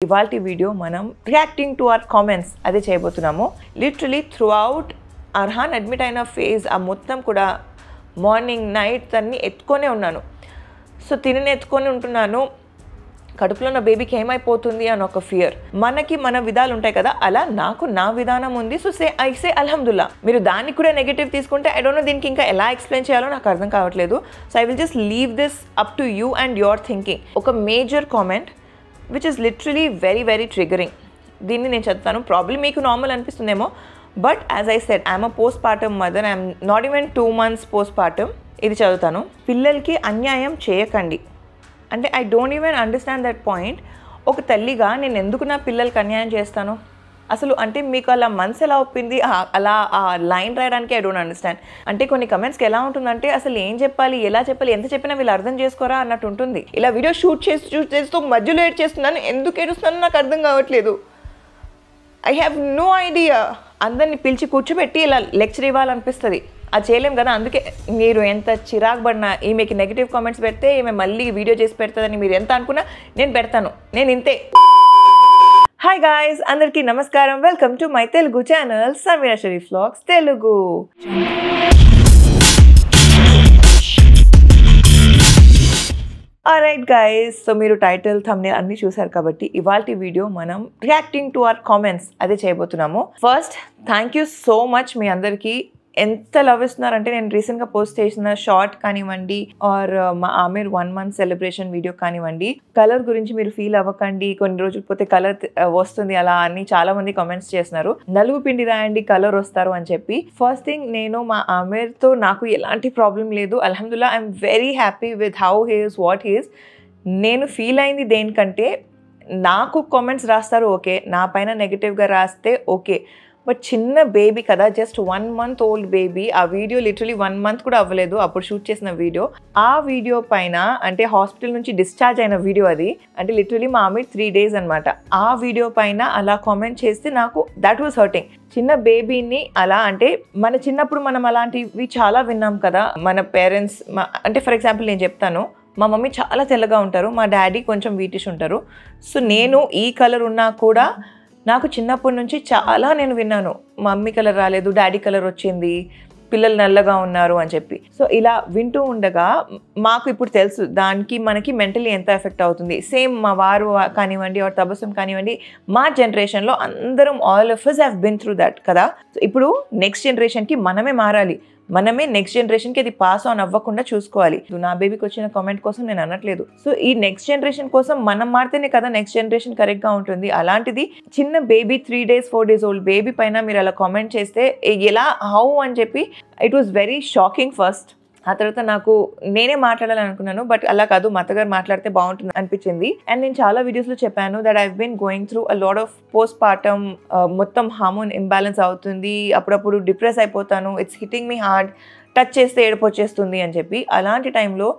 ఇవాల్టి వీడియో మనం reacting to our comments అదే చేయబోతున్నాము. Literally through out Arhan admit అయిన ఫేజ్ ఆ మొత్తం కూడా మార్నింగ్ నైట్ అన్నీ ఎత్తుకొనే ఉన్నాను. సో తినని ఎత్తుకొని ఉంటున్నాను. కడుపులో నా బేబీకి ఏమైపోతుంది అని ఒక ఫియర్. మనకి మన విధాలు ఉంటాయి కదా, అలా నాకు నా విధానం ఉంది. సో ఐ సే అల్హమ్దుల్లా. మీరు దానికి కూడా నెగిటివ్ తీసుకుంటే ఐ డోంట్ నో దీనికి ఇంకా ఎలా ఎక్స్ప్లెయిన్ చేయాలో నాకు అర్థం కావట్లేదు. So I will just leave this up to you and your thinking. ఒక major comment which is literally very very triggering. దీన్ని నేను చదువుతాను. ప్రాబ్లమ్ మీకు నార్మల్ అనిపిస్తుందేమో, but as I said I'm a post partum mother. I'm not even 2 months post partum. ఇది చదువుతాను. పిల్లలకి అన్యాయం చేయకండి అంటే I don't even understand that point. ఒక తల్లిగా నేను ఎందుకు నా పిల్లలకి అన్యాయం చేస్తాను అసలు? అంటే మీకు అలా మనసు ఎలా ఒప్పింది అలా ఆ లైన్ రాయడానికి? I don't understand. అంటే కొన్ని కమెంట్స్కి ఎలా ఉంటుందంటే అసలు ఏం చెప్పాలి, ఎలా చెప్పాలి, ఎంత చెప్పినా వీళ్ళు అర్థం చేసుకోరా అన్నట్టు ఉంటుంది. ఇలా వీడియో షూట్ చేస్తూ మధ్యలో ఏడ్ చేస్తున్నాను. ఎందుకు ఏడుస్తున్నాను నాకు అర్థం కావట్లేదు. I have no idea. అందరిని పిలిచి కూర్చోబెట్టి ఇలా లెక్చర్ ఇవ్వాలనిపిస్తుంది. అది చేయలేం కదా. అందుకే మీరు ఎంత చిరాకు పడినా ఈమెకి నెగిటివ్ కామెంట్స్ పెడితే ఈమె మళ్ళీ వీడియో చేసి పెడతాదని మీరు ఎంత అనుకున్నా నేను పెడతాను. నేను ఇంతే. హాయ్ గాయ్స్, అందరికీ నమస్కారం. Welcome to my Telugu channel Sameera Sharif vlogs Telugu. Alright guys, so మీరు టైటిల్ థంబ్నెయిల్ అన్నీ చూసారు కాబట్టి ఇవాల్టి వీడియో మనం రియాక్టింగ్ టు అవర్ కామెంట్స్ అదే చేయబోతున్నాము. First thank you so much. మీ అందరికీ ఎంత లవ్ ఇస్తున్నారంటే, నేను రీసెంట్గా పోస్ట్ చేసిన షార్ట్ కానివ్వండి ఆర్ మా ఆమెర్ 1 month సెలబ్రేషన్ వీడియో కానివ్వండి, కలర్ గురించి మీరు ఫీల్ అవ్వకండి, కొన్ని రోజులు పోతే కలర్ వస్తుంది అలా అని చాలా మంది కామెంట్స్ చేస్తున్నారు. నలుగు పిండి రాయండి కలర్ వస్తారు అని చెప్పి. ఫస్ట్ థింగ్, నేను మా ఆమెర్తో నాకు ఎలాంటి ప్రాబ్లం లేదు. అల్హమ్దుల్లా I'm very happy with how he is, what he is. నేను ఫీల్ అయింది దేనికంటే, నాకు కామెంట్స్ రాస్తారు ఓకే, నా పైన నెగిటివ్గా రాస్తే ఓకే, బట్ చిన్న బేబీ కదా, జస్ట్ 1 month ఓల్డ్ బేబీ. ఆ వీడియో లిటరలీ 1 month కూడా అవ్వలేదు అప్పుడు షూట్ చేసిన వీడియో. ఆ వీడియో పైన అంటే హాస్పిటల్ నుంచి డిశ్చార్జ్ అయిన వీడియో అది, అంటే లిటరలీ మా ఆమె 3 days అనమాట. ఆ వీడియో పైన అలా కామెంట్ చేస్తే నాకు దట్ వాజ్ హర్టింగ్. చిన్న బేబీని అలా అంటే మన చిన్నప్పుడు మనం అలాంటివి చాలా విన్నాం కదా. మన పేరెంట్స్ అంటే ఫర్ ఎగ్జాంపుల్ నేను చెప్తాను, మా మమ్మీ చాలా తెల్లగా ఉంటారు, మా డాడీ కొంచెం వీటిష్ ఉంటారు. సో నేను ఈ కలర్ ఉన్నా కూడా నాకు చిన్నప్పటి నుంచి చాలా నేను విన్నాను, మమ్మీ కలర్ రాలేదు, డాడీ కలర్ వచ్చింది, పిల్లలు నల్లగా ఉన్నారు అని చెప్పి. సో ఇలా వింటూ ఉండగా మాకు ఇప్పుడు తెలుసు దానికి మనకి మెంటలీ ఎంత ఎఫెక్ట్ అవుతుంది. సేమ్ మా వారు కానివ్వండి ఆర్ తబస్సుమ్ కానివ్వండి, మా జనరేషన్లో అందరం all of us have been through that కదా. సో ఇప్పుడు నెక్స్ట్ జనరేషన్కి మనమే మారాలి, మనమే నెక్స్ట్ జనరేషన్కి అది పాస్ ఆన్ అవ్వకుండా చూసుకోవాలి. నా బేబీకి వచ్చిన కామెంట్ కోసం నేను అనట్లేదు. సో ఈ నెక్స్ట్ జనరేషన్ కోసం మనం మారితేనే కదా నెక్స్ట్ జనరేషన్ కరెక్ట్గా ఉంటుంది. అలాంటిది చిన్న baby 3 days 4 days old baby పైన మీరు అలా కామెంట్ చేస్తే ఎలా, హౌ అని చెప్పి it was very shocking first. ఆ తర్వాత నాకు నేనే మాట్లాడాలనుకున్నాను, బట్ అలా కాదు, మా అత్తగారు మాట్లాడితే బాగుంటుంది అనిపించింది. అండ్ నేను చాలా వీడియోస్లో చెప్పాను that I've been going through a lot of postpartum. మొత్తం హార్మోన్ ఇంబ్యాలెన్స్ అవుతుంది, అప్పుడప్పుడు డిప్రెస్ అయిపోతాను, it's hitting me hard, touch చేస్తే ఏడుపు వచ్చేస్తుంది అని చెప్పి. అలాంటి టైంలో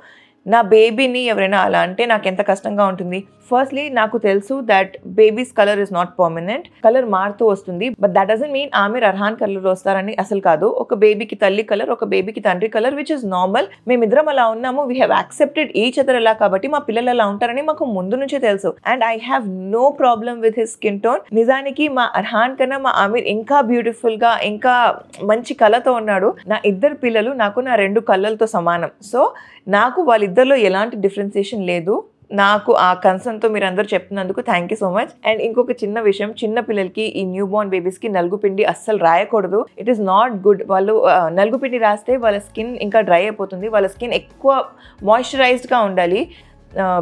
నా బేబీని ఎవరైనా అలా అంటే నాకు ఎంత కష్టంగా ఉంటుంది. ఫస్ట్లీ నాకు తెలుసు that babies colour is not permanent, colour మారుతూ వస్తుంది. But that doesn't mean Amer Arhaan colour వస్తారని అసలు కాదు. ఒక బేబీకి తల్లి కలర్, ఒక బేబీకి తండ్రి కలర్, విచ్ ఇస్ నార్మల్. మేమిద్దరం అలా ఉన్నాము, we have accepted each other అలా, కాబట్టి మా పిల్లలు అలా ఉంటారని మాకు ముందు నుంచే తెలుసు. And I have no problem with his skin tone. నిజానికి మా అర్హాన్ కన్నా మా ఆమెర్ ఇంకా బ్యూటిఫుల్గా, ఇంకా మంచి కళతో ఉన్నాడు. నా 2 పిల్లలు నాకు నా 2 కళ్ళలతో సమానం. సో నాకు వాళ్ళిద్దరిలో ఎలాంటి డిఫరెన్సియేషన్ లేదు. నాకు ఆ కన్సర్న్తో మీరు అందరూ చెప్తున్నందుకు thank you so much. And ఇంకొక చిన్న విషయం, చిన్న పిల్లలకి, ఈ న్యూ బోర్న్ బేబీస్కి నలుగు పిండి అస్సలు రాయకూడదు. It is not good. వాళ్ళు నలుగు పిండి రాస్తే వాళ్ళ స్కిన్ ఇంకా డ్రై అయిపోతుంది. వాళ్ళ స్కిన్ ఎక్కువ మాయిశ్చరైజ్డ్గా ఉండాలి,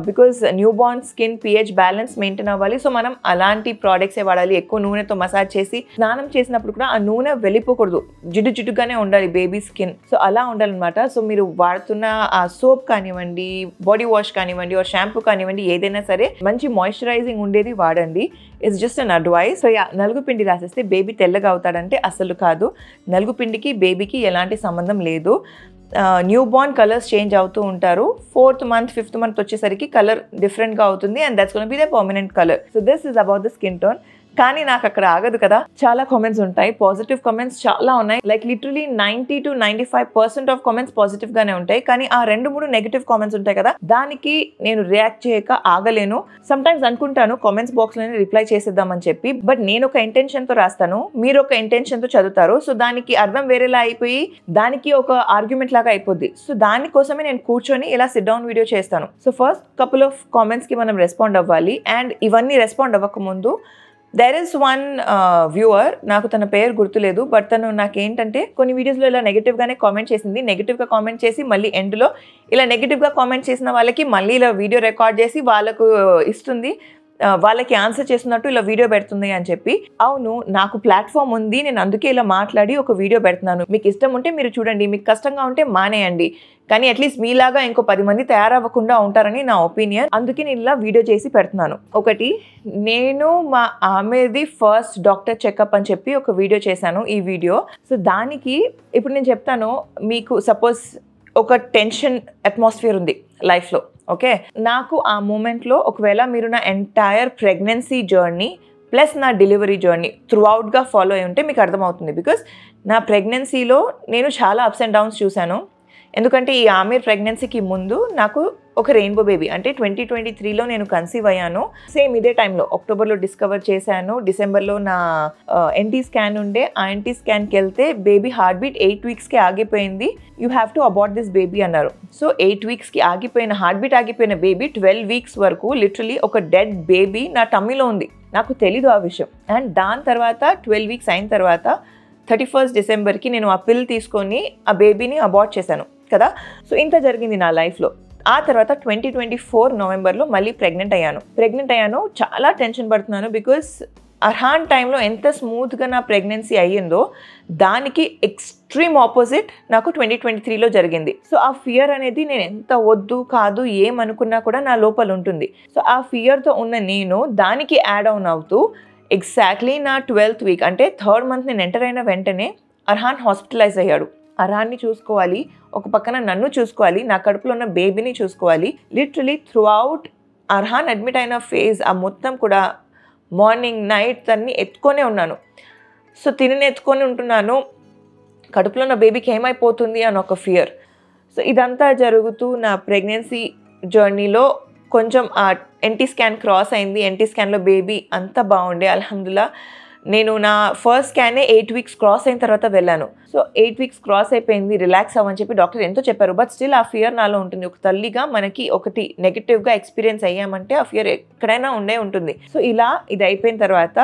because new Born skin pH balance maintain అవ్వాలి. సో మనం అలాంటి ప్రోడక్ట్సే వాడాలి. ఎక్కువ నూనెతో మసాజ్ చేసి స్నానం చేసినప్పుడు కూడా ఆ నూనె వెళ్ళిపోకూడదు, జిడ్డుగానే ఉండాలి బేబీ స్కిన్. సో అలా ఉండాలన్నమాట. సో మీరు వాడుతున్న ఆ సోప్ కానివ్వండి, బాడీ వాష్ కానివ్వండి, ఆర్ షాంపూ కానివ్వండి, ఏదైనా సరే మంచి మాయిశ్చరైజింగ్ ఉండేది వాడండి. It's just an advice. So నలుగు పిండి రాసేస్తే బేబీ తెల్లగా అవుతాడంటే అసలు కాదు. నలుగు పిండికి బేబీకి ఎలాంటి సంబంధం లేదు. న్యూ బోర్న్ కలర్స్ చేంజ్ అవుతూ ఉంటారు. 4th month 5th month వచ్చేసరికి కలర్ డిఫరెంట్గా అవుతుంది, and that's gonna be the permanent colour. So this is about the skin tone. కానీ నాకు అక్కడ ఆగదు కదా, చాలా కామెంట్స్ ఉంటాయి, పాజిటివ్ కామెంట్స్ చాలా ఉన్నాయి. Like literally 90 to 95% of comments positive గానే ఉంటాయి. కానీ ఆ 2-3 నెగిటివ్ కామెంట్స్ ఉంటాయి కదా, దానికి నేను రియాక్ట్ చేయక ఆగలేను. సమ్ టైమ్స్ అనుకుంటాను కామెంట్స్ బాక్స్ లోనే రిప్లై చేసేద్దామని చెప్పి, బట్ నేను ఒక ఇంటెన్షన్ తో రాస్తాను, మీరు ఒక ఇంటెన్షన్ తో చదువుతారు. సో దానికి అర్థం వేరేలా అయిపోయి దానికి ఒక ఆర్గ్యుమెంట్ లాగా అయిపోద్ది. సో దానికోసమే నేను కూర్చొని ఇలా సిట్ డౌన్ వీడియో చేస్తాను. So first couple of comments కి మనం రెస్పాండ్ అవ్వాలి. అండ్ ఇవన్నీ రెస్పాండ్ అవ్వక ముందు దేర్ ఇస్ వన్ వ్యూవర్, నాకు తన పేరు గుర్తులేదు, బట్ తను నాకేంటంటే కొన్ని వీడియోస్లో ఇలా నెగిటివ్ గానే కామెంట్ చేసింది. నెగిటివ్ గా కామెంట్ చేసి మళ్ళీ ఎండ్లో ఇలా నెగిటివ్ గా కామెంట్ చేసిన వాళ్ళకి మళ్ళీ ఇలా వీడియో రికార్డ్ చేసి వాళ్ళకు ఇస్తుంది, వాళ్ళకి ఆన్సర్ చేస్తున్నట్టు ఇలా వీడియో పెడుతుంది అని చెప్పి. అవును, నాకు ప్లాట్ఫామ్ ఉంది, నేను అందుకే ఇలా మాట్లాడి ఒక వీడియో పెడుతున్నాను. మీకు ఇష్టం ఉంటే మీరు చూడండి, మీకు కష్టంగా ఉంటే మానేయండి, కానీ అట్లీస్ట్ మీలాగా ఇంకో 10 మంది తయారవ్వకుండా ఉంటారని నా ఒపీనియన్. అందుకే నేను ఇలా వీడియో చేసి పెడుతున్నాను. ఒకటి, నేను మా ఆమెది ఫస్ట్ డాక్టర్ చెకప్ అని చెప్పి ఒక వీడియో చేశాను. ఈ వీడియో సో దానికి ఇప్పుడు నేను చెప్తాను, మీకు సపోజ్ ఒక టెన్షన్ అట్మాస్ఫియర్ ఉంది లైఫ్లో, ఓకే, నాకు ఆ మూమెంట్లో ఒకవేళ మీరు నా ఎంటైర్ ప్రెగ్నెన్సీ జర్నీ ప్లస్ నా డెలివరీ జర్నీ త్రూ అవుట్గా ఫాలో అయి ఉంటే మీకు అర్థమవుతుంది. బికాస్ నా ప్రెగ్నెన్సీలో నేను చాలా అప్స్ అండ్ డౌన్స్ చూశాను. ఎందుకంటే ఈ ఆమెర్ ప్రెగ్నెన్సీకి ముందు నాకు ఒక రెయిన్బో బేబీ, అంటే 2023లో నేను కన్సీవ్ అయ్యాను. సేమ్ ఇదే టైంలో అక్టోబర్లో డిస్కవర్ చేశాను. డిసెంబర్లో నా ఎన్టీ స్కాన్ ఉండే, ఆ ఎన్టీ స్కాన్కి వెళ్తే బేబీ హార్ట్ బీట్ 8 వీక్స్కి ఆగిపోయింది, you have to abort this baby అన్నారు. సో 8 వీక్స్కి ఆగిపోయిన హార్ట్ బీట్ ఆగిపోయిన బేబీ 12 వీక్స్ వరకు లిటరలీ ఒక డెడ్ బేబీ నా టమ్మీలో ఉంది. నాకు తెలీదు ఆ విషయం. అండ్ దాని తర్వాత 12 వీక్స్ అయిన తర్వాత 31st డిసెంబర్కి నేను ఆ పిల్ తీసుకొని ఆ బేబీని అబార్ట్ చేశాను కదా. సో ఇంత జరిగింది నా లైఫ్లో. ఆ తర్వాత 2024 నవంబర్లో మళ్ళీ ప్రెగ్నెంట్ అయ్యాను. చాలా టెన్షన్ పడుతున్నాను, బికాస్ అర్హాన్ టైంలో ఎంత స్మూత్గా నా ప్రెగ్నెన్సీ అయ్యిందో దానికి ఎక్స్ట్రీమ్ ఆపోజిట్ నాకు 2023లో జరిగింది. సో ఆ ఫియర్ అనేది నేను ఎంత వద్దు కాదు ఏమనుకున్నా కూడా నా లోపల ఉంటుంది. సో ఆ ఫియర్తో ఉన్న నేను దానికి యాడ్ ఆన్ అవుతూ ఎగ్జాక్ట్లీ నా 12th వీక్ అంటే 3rd మంత్ నేను ఎంటర్ అయిన వెంటనే అర్హాన్ హాస్పిటలైజ్ అయ్యాడు. అర్హాన్ని చూసుకోవాలి, ఒక పక్కన నన్ను చూసుకోవాలి, నా కడుపులో ఉన్న బేబీని చూసుకోవాలి. Literally through out Arhan admit అయిన ఫేజ్ ఆ మొత్తం కూడా మార్నింగ్ నైట్ అన్ని ఎత్తుకొనే ఉన్నాను. సో తినని ఎత్తుకొని ఉంటున్నాను, కడుపులో ఉన్న బేబీకి ఏమైపోతుంది అని ఒక ఫియర్. సో ఇదంతా జరుగుతూ నా ప్రెగ్నెన్సీ జర్నీలో కొంచెం ఆ ఎన్టీ స్కాన్ క్రాస్ అయింది. ఎన్టీ స్కాన్లో బేబీ అంతా బాగుండే అల్హమ్దుల్లా. నేను నా ఫస్ట్ స్కానే 8 వీక్స్ క్రాస్ అయిన తర్వాత వెళ్ళాను. సో 8 వీక్స్ క్రాస్ అయిపోయింది, రిలాక్స్ అవ్వని చెప్పి డాక్టర్ ఎంతో చెప్పారు. బట్ స్టిల్ ఆ ఫియర్ నాలో ఉంటుంది. ఒక తల్లిగా మనకి ఒకటి నెగిటివ్గా ఎక్స్పీరియన్స్ అయ్యామంటే ఆ ఫియర్ ఎక్కడైనా ఉండే ఉంటుంది. సో ఇలా ఇది అయిపోయిన తర్వాత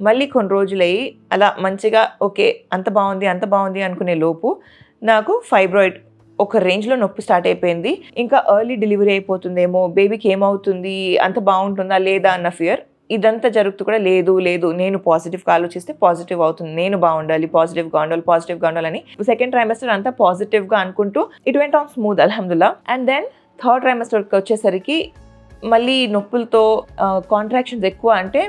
మళ్ళీ కొన్ని రోజులు అయ్యి అలా మంచిగా ఓకే అంత బాగుంది అనుకునే లోపు నాకు ఫైబ్రాయిడ్ ఒక రేంజ్లో నొప్పి స్టార్ట్ అయిపోయింది. ఇంకా ఎర్లీ డెలివరీ అయిపోతుందేమో, బేబీకి ఏమవుతుంది, అంత బాగుంటుందా లేదా అన్న ఫియర్. ఇదంతా జరుగుతూ కూడా లేదు నేను పాజిటివ్గా ఆలోచిస్తే పాజిటివ్ అవుతుంది, నేను బాగుండాలి, పాజిటివ్గా ఉండాలని సెకండ్ ట్రైమెస్టర్ అంతా పాజిటివ్గా అనుకుంటూ ఇట్ వెంట్ ఆన్ స్మూత్ అల్హమ్దుల్లా. అండ్ దెన్ 3rd ట్రైమెస్టర్కి వచ్చేసరికి మళ్ళీ నొప్పులతో కాంట్రాక్షన్స్ ఎక్కువ, అంటే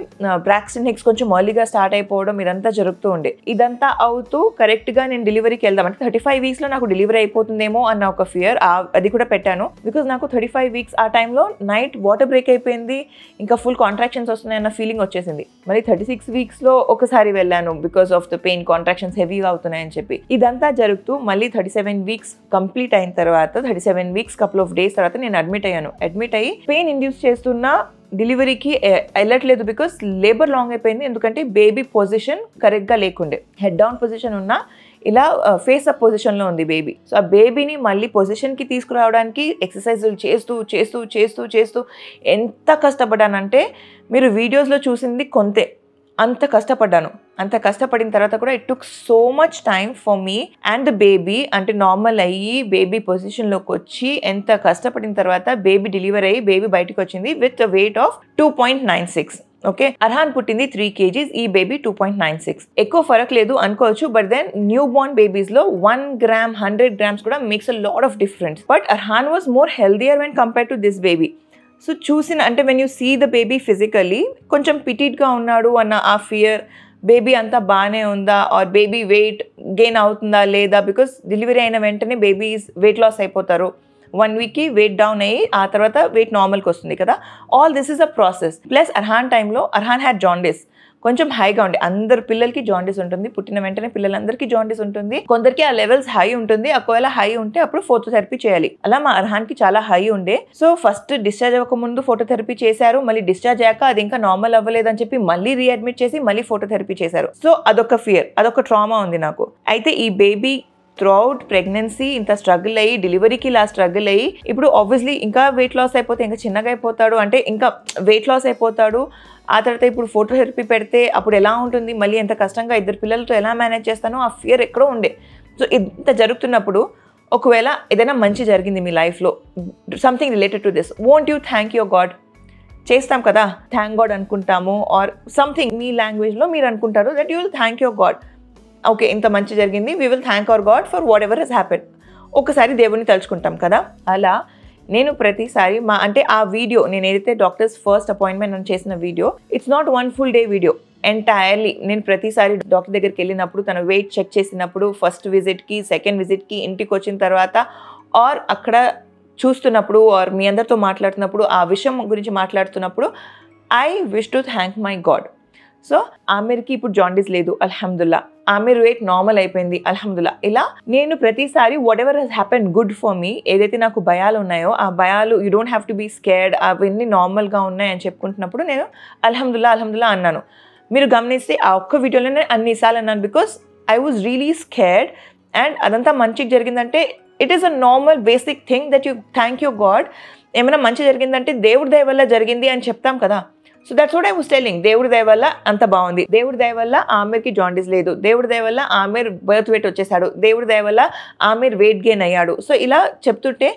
బ్రాక్స్టన్ హిక్స్ కొంచెం ఎర్లీగా స్టార్ట్ అయిపోవడం ఇదంతా జరుగుతూ ఉండే. ఇదంతా అవుతూ కరెక్ట్గా నేను డెలివరీకి వెళ్దాం అంటే 35 వీక్స్లో నాకు డెలివరీ అయిపోతుందేమో అన్న ఒక ఫియర్, అది కూడా పెట్టాను. బికాజ్ నాకు 35 వీక్స్ ఆ టైంలో నైట్ వాటర్ బ్రేక్ అయిపోయింది, ఇంకా ఫుల్ కాంట్రాక్షన్స్ వస్తున్నాయన్న ఫీలింగ్ వచ్చేసింది. మళ్ళీ 36 వీక్స్లో ఒకసారి వెళ్ళాను because of the pain, contractions హెవీగా అవుతున్నాయని చెప్పి. ఇదంతా జరుగుతూ మళ్ళీ 37 వీక్స్ కంప్లీట్ అయిన తర్వాత 37 వీక్స్ కపుల్ ఆఫ్ డేస్ తర్వాత నేను అడ్మిట్ అయ్యి పెయిన్ ఇండ్యూస్ చేస్తున్న డెలివరీకి వెళ్ళట్లేదు బికాస్ లేబర్ లాంగ్ అయిపోయింది. ఎందుకంటే బేబీ పొజిషన్ కరెక్ట్గా లేకుండే, హెడ్ డౌన్ పొజిషన్ ఉన్న ఇలా ఫేస్ అప్ పొజిషన్లో ఉంది బేబీ. సో ఆ బేబీని మళ్ళీ పొజిషన్కి తీసుకురావడానికి ఎక్సర్సైజులు చేస్తూ ఎంత కష్టపడ్డానంటే మీరు వీడియోస్లో చూసింది కొంతే, అంత కష్టపడిన తర్వాత కూడా it took so much time for me and the baby. అంటే నార్మల్ అయ్యి బేబీ పొజిషన్లోకి వచ్చి ఎంత కష్టపడిన తర్వాత బేబీ డెలివరీ అయ్యి బేబీ బయటకు వచ్చింది with weight of 2.96. Okay, Arhan పుట్టింది 3 kgs, ఈ బేబీ 2.96. ఎక్కువ ఫరక్ లేదు అనుకోవచ్చు, బట్ దెన్ న్యూ బోర్న్ బేబీస్లో 1 గ్రామ్ 100 grams కూడా makes a lot of difference. But Arhaan was more healthier when compare to this baby. So చూసిన అంటే when you see the baby physically కొంచెం పిటిట్గా ఉన్నాడు అన్న ఆ ఫియర్, బేబీ అంతా బాగానే ఉందా ఆర్ బేబీ వెయిట్ గెయిన్ అవుతుందా లేదా, బికాస్ డెలివరీ అయిన వెంటనే బేబీస్ వెయిట్ లాస్ అయిపోతారు, 1 వీక్కి వెయిట్ డౌన్ అయ్యి ఆ తర్వాత వెయిట్ నార్మల్కి వస్తుంది కదా. All this is a process. Plus Arhan టైంలో అర్హాన్ హ్యాడ్ జాండిస్, కొంచెం హైగా ఉండే, అందరు పిల్లలకి జాండీస్ ఉంటుంది, పుట్టిన వెంటనే పిల్లలందరికీ జాండీస్ ఉంటుంది, కొందరికి ఆ లెవెల్స్ హై ఉంటుంది, ఒకవేళ హై ఉంటే అప్పుడు ఫోటోథెరపీ చేయాలి. అలా మా అర్హాన్కి చాలా హై ఉండే. సో ఫస్ట్ డిశ్చార్జ్ అవ్వక ముందు ఫోటోథెరపీ చేశారు, మళ్ళీ డిశ్చార్జ్ అయ్యాక అది ఇంకా నార్మల్ అవ్వలేదని చెప్పి మళ్ళీ రీఅడ్మిట్ చేసి మళ్ళీ ఫోటోథెరపీ చేశారు. సో అదొక ఫియర్, అదొక ట్రామా ఉంది నాకు. అయితే ఈ బేబీ త్రూఅవుట్ ప్రెగ్నెన్సీ ఇంత స్ట్రగుల్ అయ్యి, డెలివరీకి ఇలా స్ట్రగుల్ అయ్యి, ఇప్పుడు ఆబ్వియస్లీ ఇంకా వెయిట్ లాస్ అయిపోతే ఇంకా చిన్నగా అయిపోతాడు, అంటే ఇంకా వెయిట్ లాస్ అయిపోతాడు. ఆ తర్వాత ఇప్పుడు ఫోటోథెరపీ పెడితే అప్పుడు ఎలా ఉంటుంది, మళ్ళీ ఎంత కష్టంగా ఇద్దరు పిల్లలతో ఎలా మేనేజ్ చేస్తానో ఆ ఫియర్ ఎక్కడో ఉండే. సో ఇంత జరుగుతున్నప్పుడు ఒకవేళ ఏదైనా మంచి జరిగింది మీ లైఫ్లో, something related to this, won't you thank your god? చేస్తాం కదా, థ్యాంక్ గాడ్ అనుకుంటాము, ఆర్ సంథింగ్ మీ లాంగ్వేజ్లో మీరు అనుకుంటారు that you will thank your god. Okay, ఇంత మంచి జరిగింది, we will thank our god for whatever has happen. ఒకసారి దేవుని తలుచుకుంటాం కదా, అలా నేను ప్రతిసారి అంటే ఆ వీడియో నేను ఏదైతే డాక్టర్స్ ఫస్ట్ అపాయింట్మెంట్ అని చేసిన video, it's not 1 full day video, entirely నేను ప్రతిసారి డాక్టర్ దగ్గరికి వెళ్ళినప్పుడు, తన వెయిట్ చెక్ చేసినప్పుడు, ఫస్ట్ విజిట్కి, సెకండ్ విజిట్కి, ఇంటికి వచ్చిన తర్వాత, ఆర్ అక్కడ చూస్తున్నప్పుడు, ఆర్ మీ అందరితో మాట్లాడుతున్నప్పుడు, ఆ విషయం గురించి మాట్లాడుతున్నప్పుడు, I wish to thank my God. So ఆమెకి ఇప్పుడు జాండీస్ లేదు, అల్హమ్దుల్లా, ఆమె వెయిట్ నార్మల్ అయిపోయింది, అల్హమ్దుల్లా. ఇలా నేను ప్రతిసారి whatever has happen good for me, ఏదైతే నాకు భయాలు ఉన్నాయో ఆ భయాలు, you don't have to be scared, అవన్నీ నార్మల్గా ఉన్నాయని చెప్పుకుంటున్నప్పుడు నేను అల్హమ్దుల్లా అల్హమ్దుల్లా అన్నాను. మీరు గమనిస్తే ఆ ఒక్క వీడియోలోనే అన్నిసార్లు అన్నాను, because I was really scared. And అదంతా మంచిగా జరిగిందంటే it is a normal basic thing that you thank you God. ఏమైనా మంచి జరిగిందంటే దేవుడి దయ వల్ల జరిగింది అని చెప్తాం కదా. So that's what I was telling, దేవుడి దయ వల్ల అంత బాగుంది, దేవుడి దయ వల్ల ఆమెకి జాండీస్ లేదు, దేవుడి దయ వల్ల ఆమె బర్త్ వెయిట్ వచ్చేసాడు, దేవుడి దయ వల్ల ఆమె వెయిట్ గెయిన్ అయ్యాడు. సో ఇలా చెప్తుంటే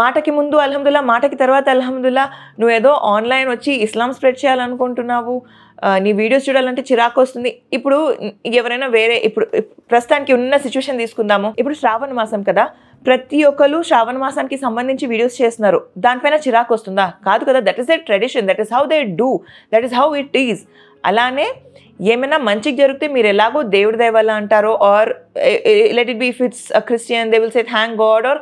మాటకి ముందు అల్హమ్దుల్లా, మాటకి తర్వాత అల్హమ్దుల్లా, నువ్వేదో ఆన్లైన్ వచ్చి ఇస్లాం స్ప్రెడ్ చేయాలనుకుంటున్నావు, నీ వీడియోస్ చూడాలంటే చిరాకు వస్తుంది. ఇప్పుడు ఎవరైనా వేరే, ఇప్పుడు ప్రస్తుతానికి ఉన్న సిచ్యువేషన్ తీసుకుందాము, ఇప్పుడు శ్రావణ మాసం కదా, ప్రతి ఒక్కరు శ్రావణ మాసానికి సంబంధించి వీడియోస్ చేస్తున్నారు, దానిపైన చిరాకు వస్తుందా? కాదు కదా. That is the tradition, that is how they do, that is how it is. అలానే ఏమైనా మంచిగా జరిగితే మీరు ఎలాగో దేవుడి దయ వల్ల అంటారో, or let it be if it's a Christian they will say thank god, or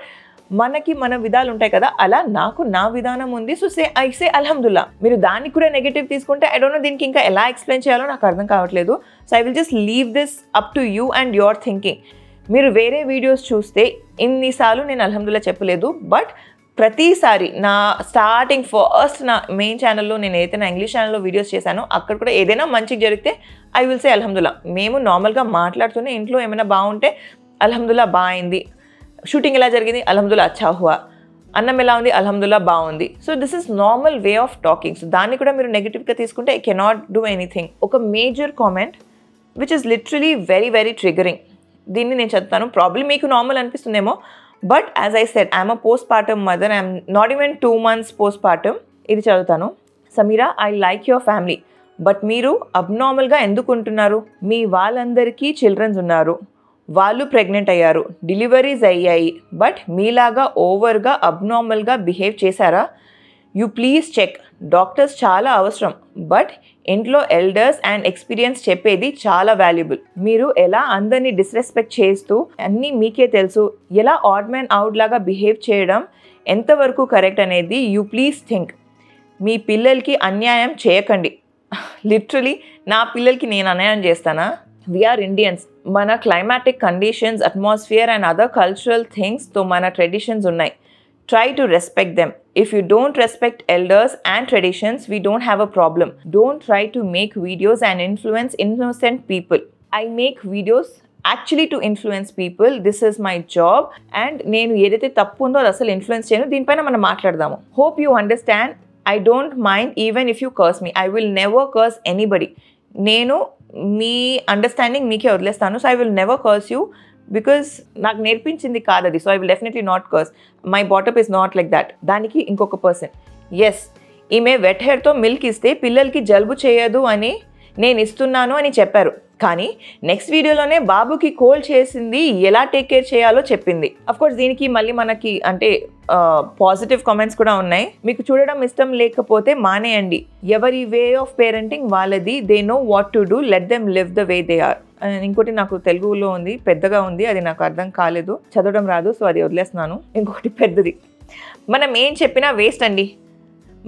మనకి మన విధాలు ఉంటాయి కదా, అలా నాకు నా విధానం ఉంది. సో ఐ సే అల్హమ్దుల్లా. మీరు దానికి కూడా నెగిటివ్ తీసుకుంటే ఐ డోంట్ నో దీనికి ఇంకా ఎలా ఎక్స్ప్లెయిన్ చేయాలో నాకు అర్థం కావట్లేదు. So I will just leave this up to you and your thinking. మీరు వేరే వీడియోస్ చూస్తే ఇన్నిసార్లు నేను అల్హమ్దుల్లా చెప్పలేదు, బట్ ప్రతిసారి నా స్టార్టింగ్ ఫస్ట్ నా మెయిన్ ఛానల్లో నేను ఏదైతే నా ఇంగ్లీష్ ఛానల్లో వీడియోస్ చేశానో అక్కడ కూడా ఏదైనా మంచిగా జరిగితే ఐ విల్ సే అల్హమ్దుల్లా. మేము నార్మల్గా మాట్లాడుతూనే ఇంట్లో ఏమైనా బాగుంటే అల్హమ్దుల్లా బాగుంది, షూటింగ్ ఎలా జరిగింది, అల్హమ్దుల్లా అచ్చా హువా, అన్నం ఎలా ఉంది, అల్హమ్దుల్లా బాగుంది. So this is normal way of talking. So దాన్ని కూడా మీరు నెగిటివ్గా తీసుకుంటే ఐ కెనాట్ డూ ఎనీథింగ్. ఒక major comment which is literally very very triggering, దీన్ని నేను చదువుతాను. ప్రాబ్లమ్ మీకు నార్మల్ అనిపిస్తుందేమో, but as I said I'm a post partum mother, I'm not even 2 months post partum. ఇది చదువుతాను. Sameera, I like your family, but మీరు అబ్నార్మల్గా ఎందుకు ఉంటున్నారు? మీ వాళ్ళందరికీ చిల్డ్రన్స్ ఉన్నారు, వాళ్ళు ప్రెగ్నెంట్ అయ్యారు, డెలివరీస్ అయ్యాయి, బట్ మీలాగా ఓవర్గా అబ్నార్మల్గా బిహేవ్ చేశారా? You please check. డాక్టర్స్ చాలా అవసరం, బట్ ఇంట్లో ఎల్డర్స్ అండ్ ఎక్స్పీరియన్స్ చెప్పేది చాలా వాల్యుబుల్. మీరు ఎలా అందరినీ డిస్రెస్పెక్ట్ చేస్తూ, అన్నీ మీకే తెలుసు, ఎలా ఆడ్ మ్యాన్ అవుట్ లాగా బిహేవ్ చేయడం ఎంతవరకు కరెక్ట్ అనేది యూ ప్లీజ్ థింక్. మీ పిల్లలకి అన్యాయం చేయకండి. లిటరలీ నా పిల్లలకి నేను అన్యాయం చేస్తానా? వీఆర్ ఇండియన్స్, మన climatic conditions, atmosphere and other cultural థింగ్స్తో మన ట్రెడిషన్స్ ఉన్నాయి. Try to respect them. If you don't respect elders and traditions, we don't have a problem. Don't try to make videos and influence innocent people. I make videos actually to influence people. This is my job. And నేను ఏదైతే తప్పు ఉందో అది అసలు influence చేయను. దీనిపైన మనం మాట్లాడదాము. Hope you understand. I don't mind even if you curse me. I will never curse anybody. నేను మీ అండర్స్టాండింగ్ మీకే వదిలేస్తాను. So I will never curse you. Because నాకు నేర్పించింది కాదు అది. So I will definitely not curse. My బాటప్ is not like that. దానికి ఇంకొక person, yes ఈమె వెట్ హెయిర్తో మిల్క్ ఇస్తే పిల్లలకి జలుబు చేయదు అని నేను ఇస్తున్నాను అని చెప్పారు, కానీ నెక్స్ట్ వీడియోలోనే బాబుకి కోల్డ్ చేసింది, ఎలా టేక్ కేర్ చేయాలో చెప్పింది. అఫ్కోర్స్ దీనికి మళ్ళీ మనకి అంటే పాజిటివ్ కామెంట్స్ కూడా ఉన్నాయి. మీకు చూడడం ఇష్టం లేకపోతే మానేయండి, ఎవరి వే ఆఫ్ పేరెంటింగ్ వాళ్ళది, they know what to do, let them live the way they are. ఇంకోటి నాకు తెలుగులో ఉంది, పెద్దగా ఉంది, అది నాకు అర్థం కాలేదు, చదవడం రాదు, సో అది వదిలేస్తున్నాను. ఇంకొకటి పెద్దది, మనం ఏం చెప్పినా వేస్ట్ అండి,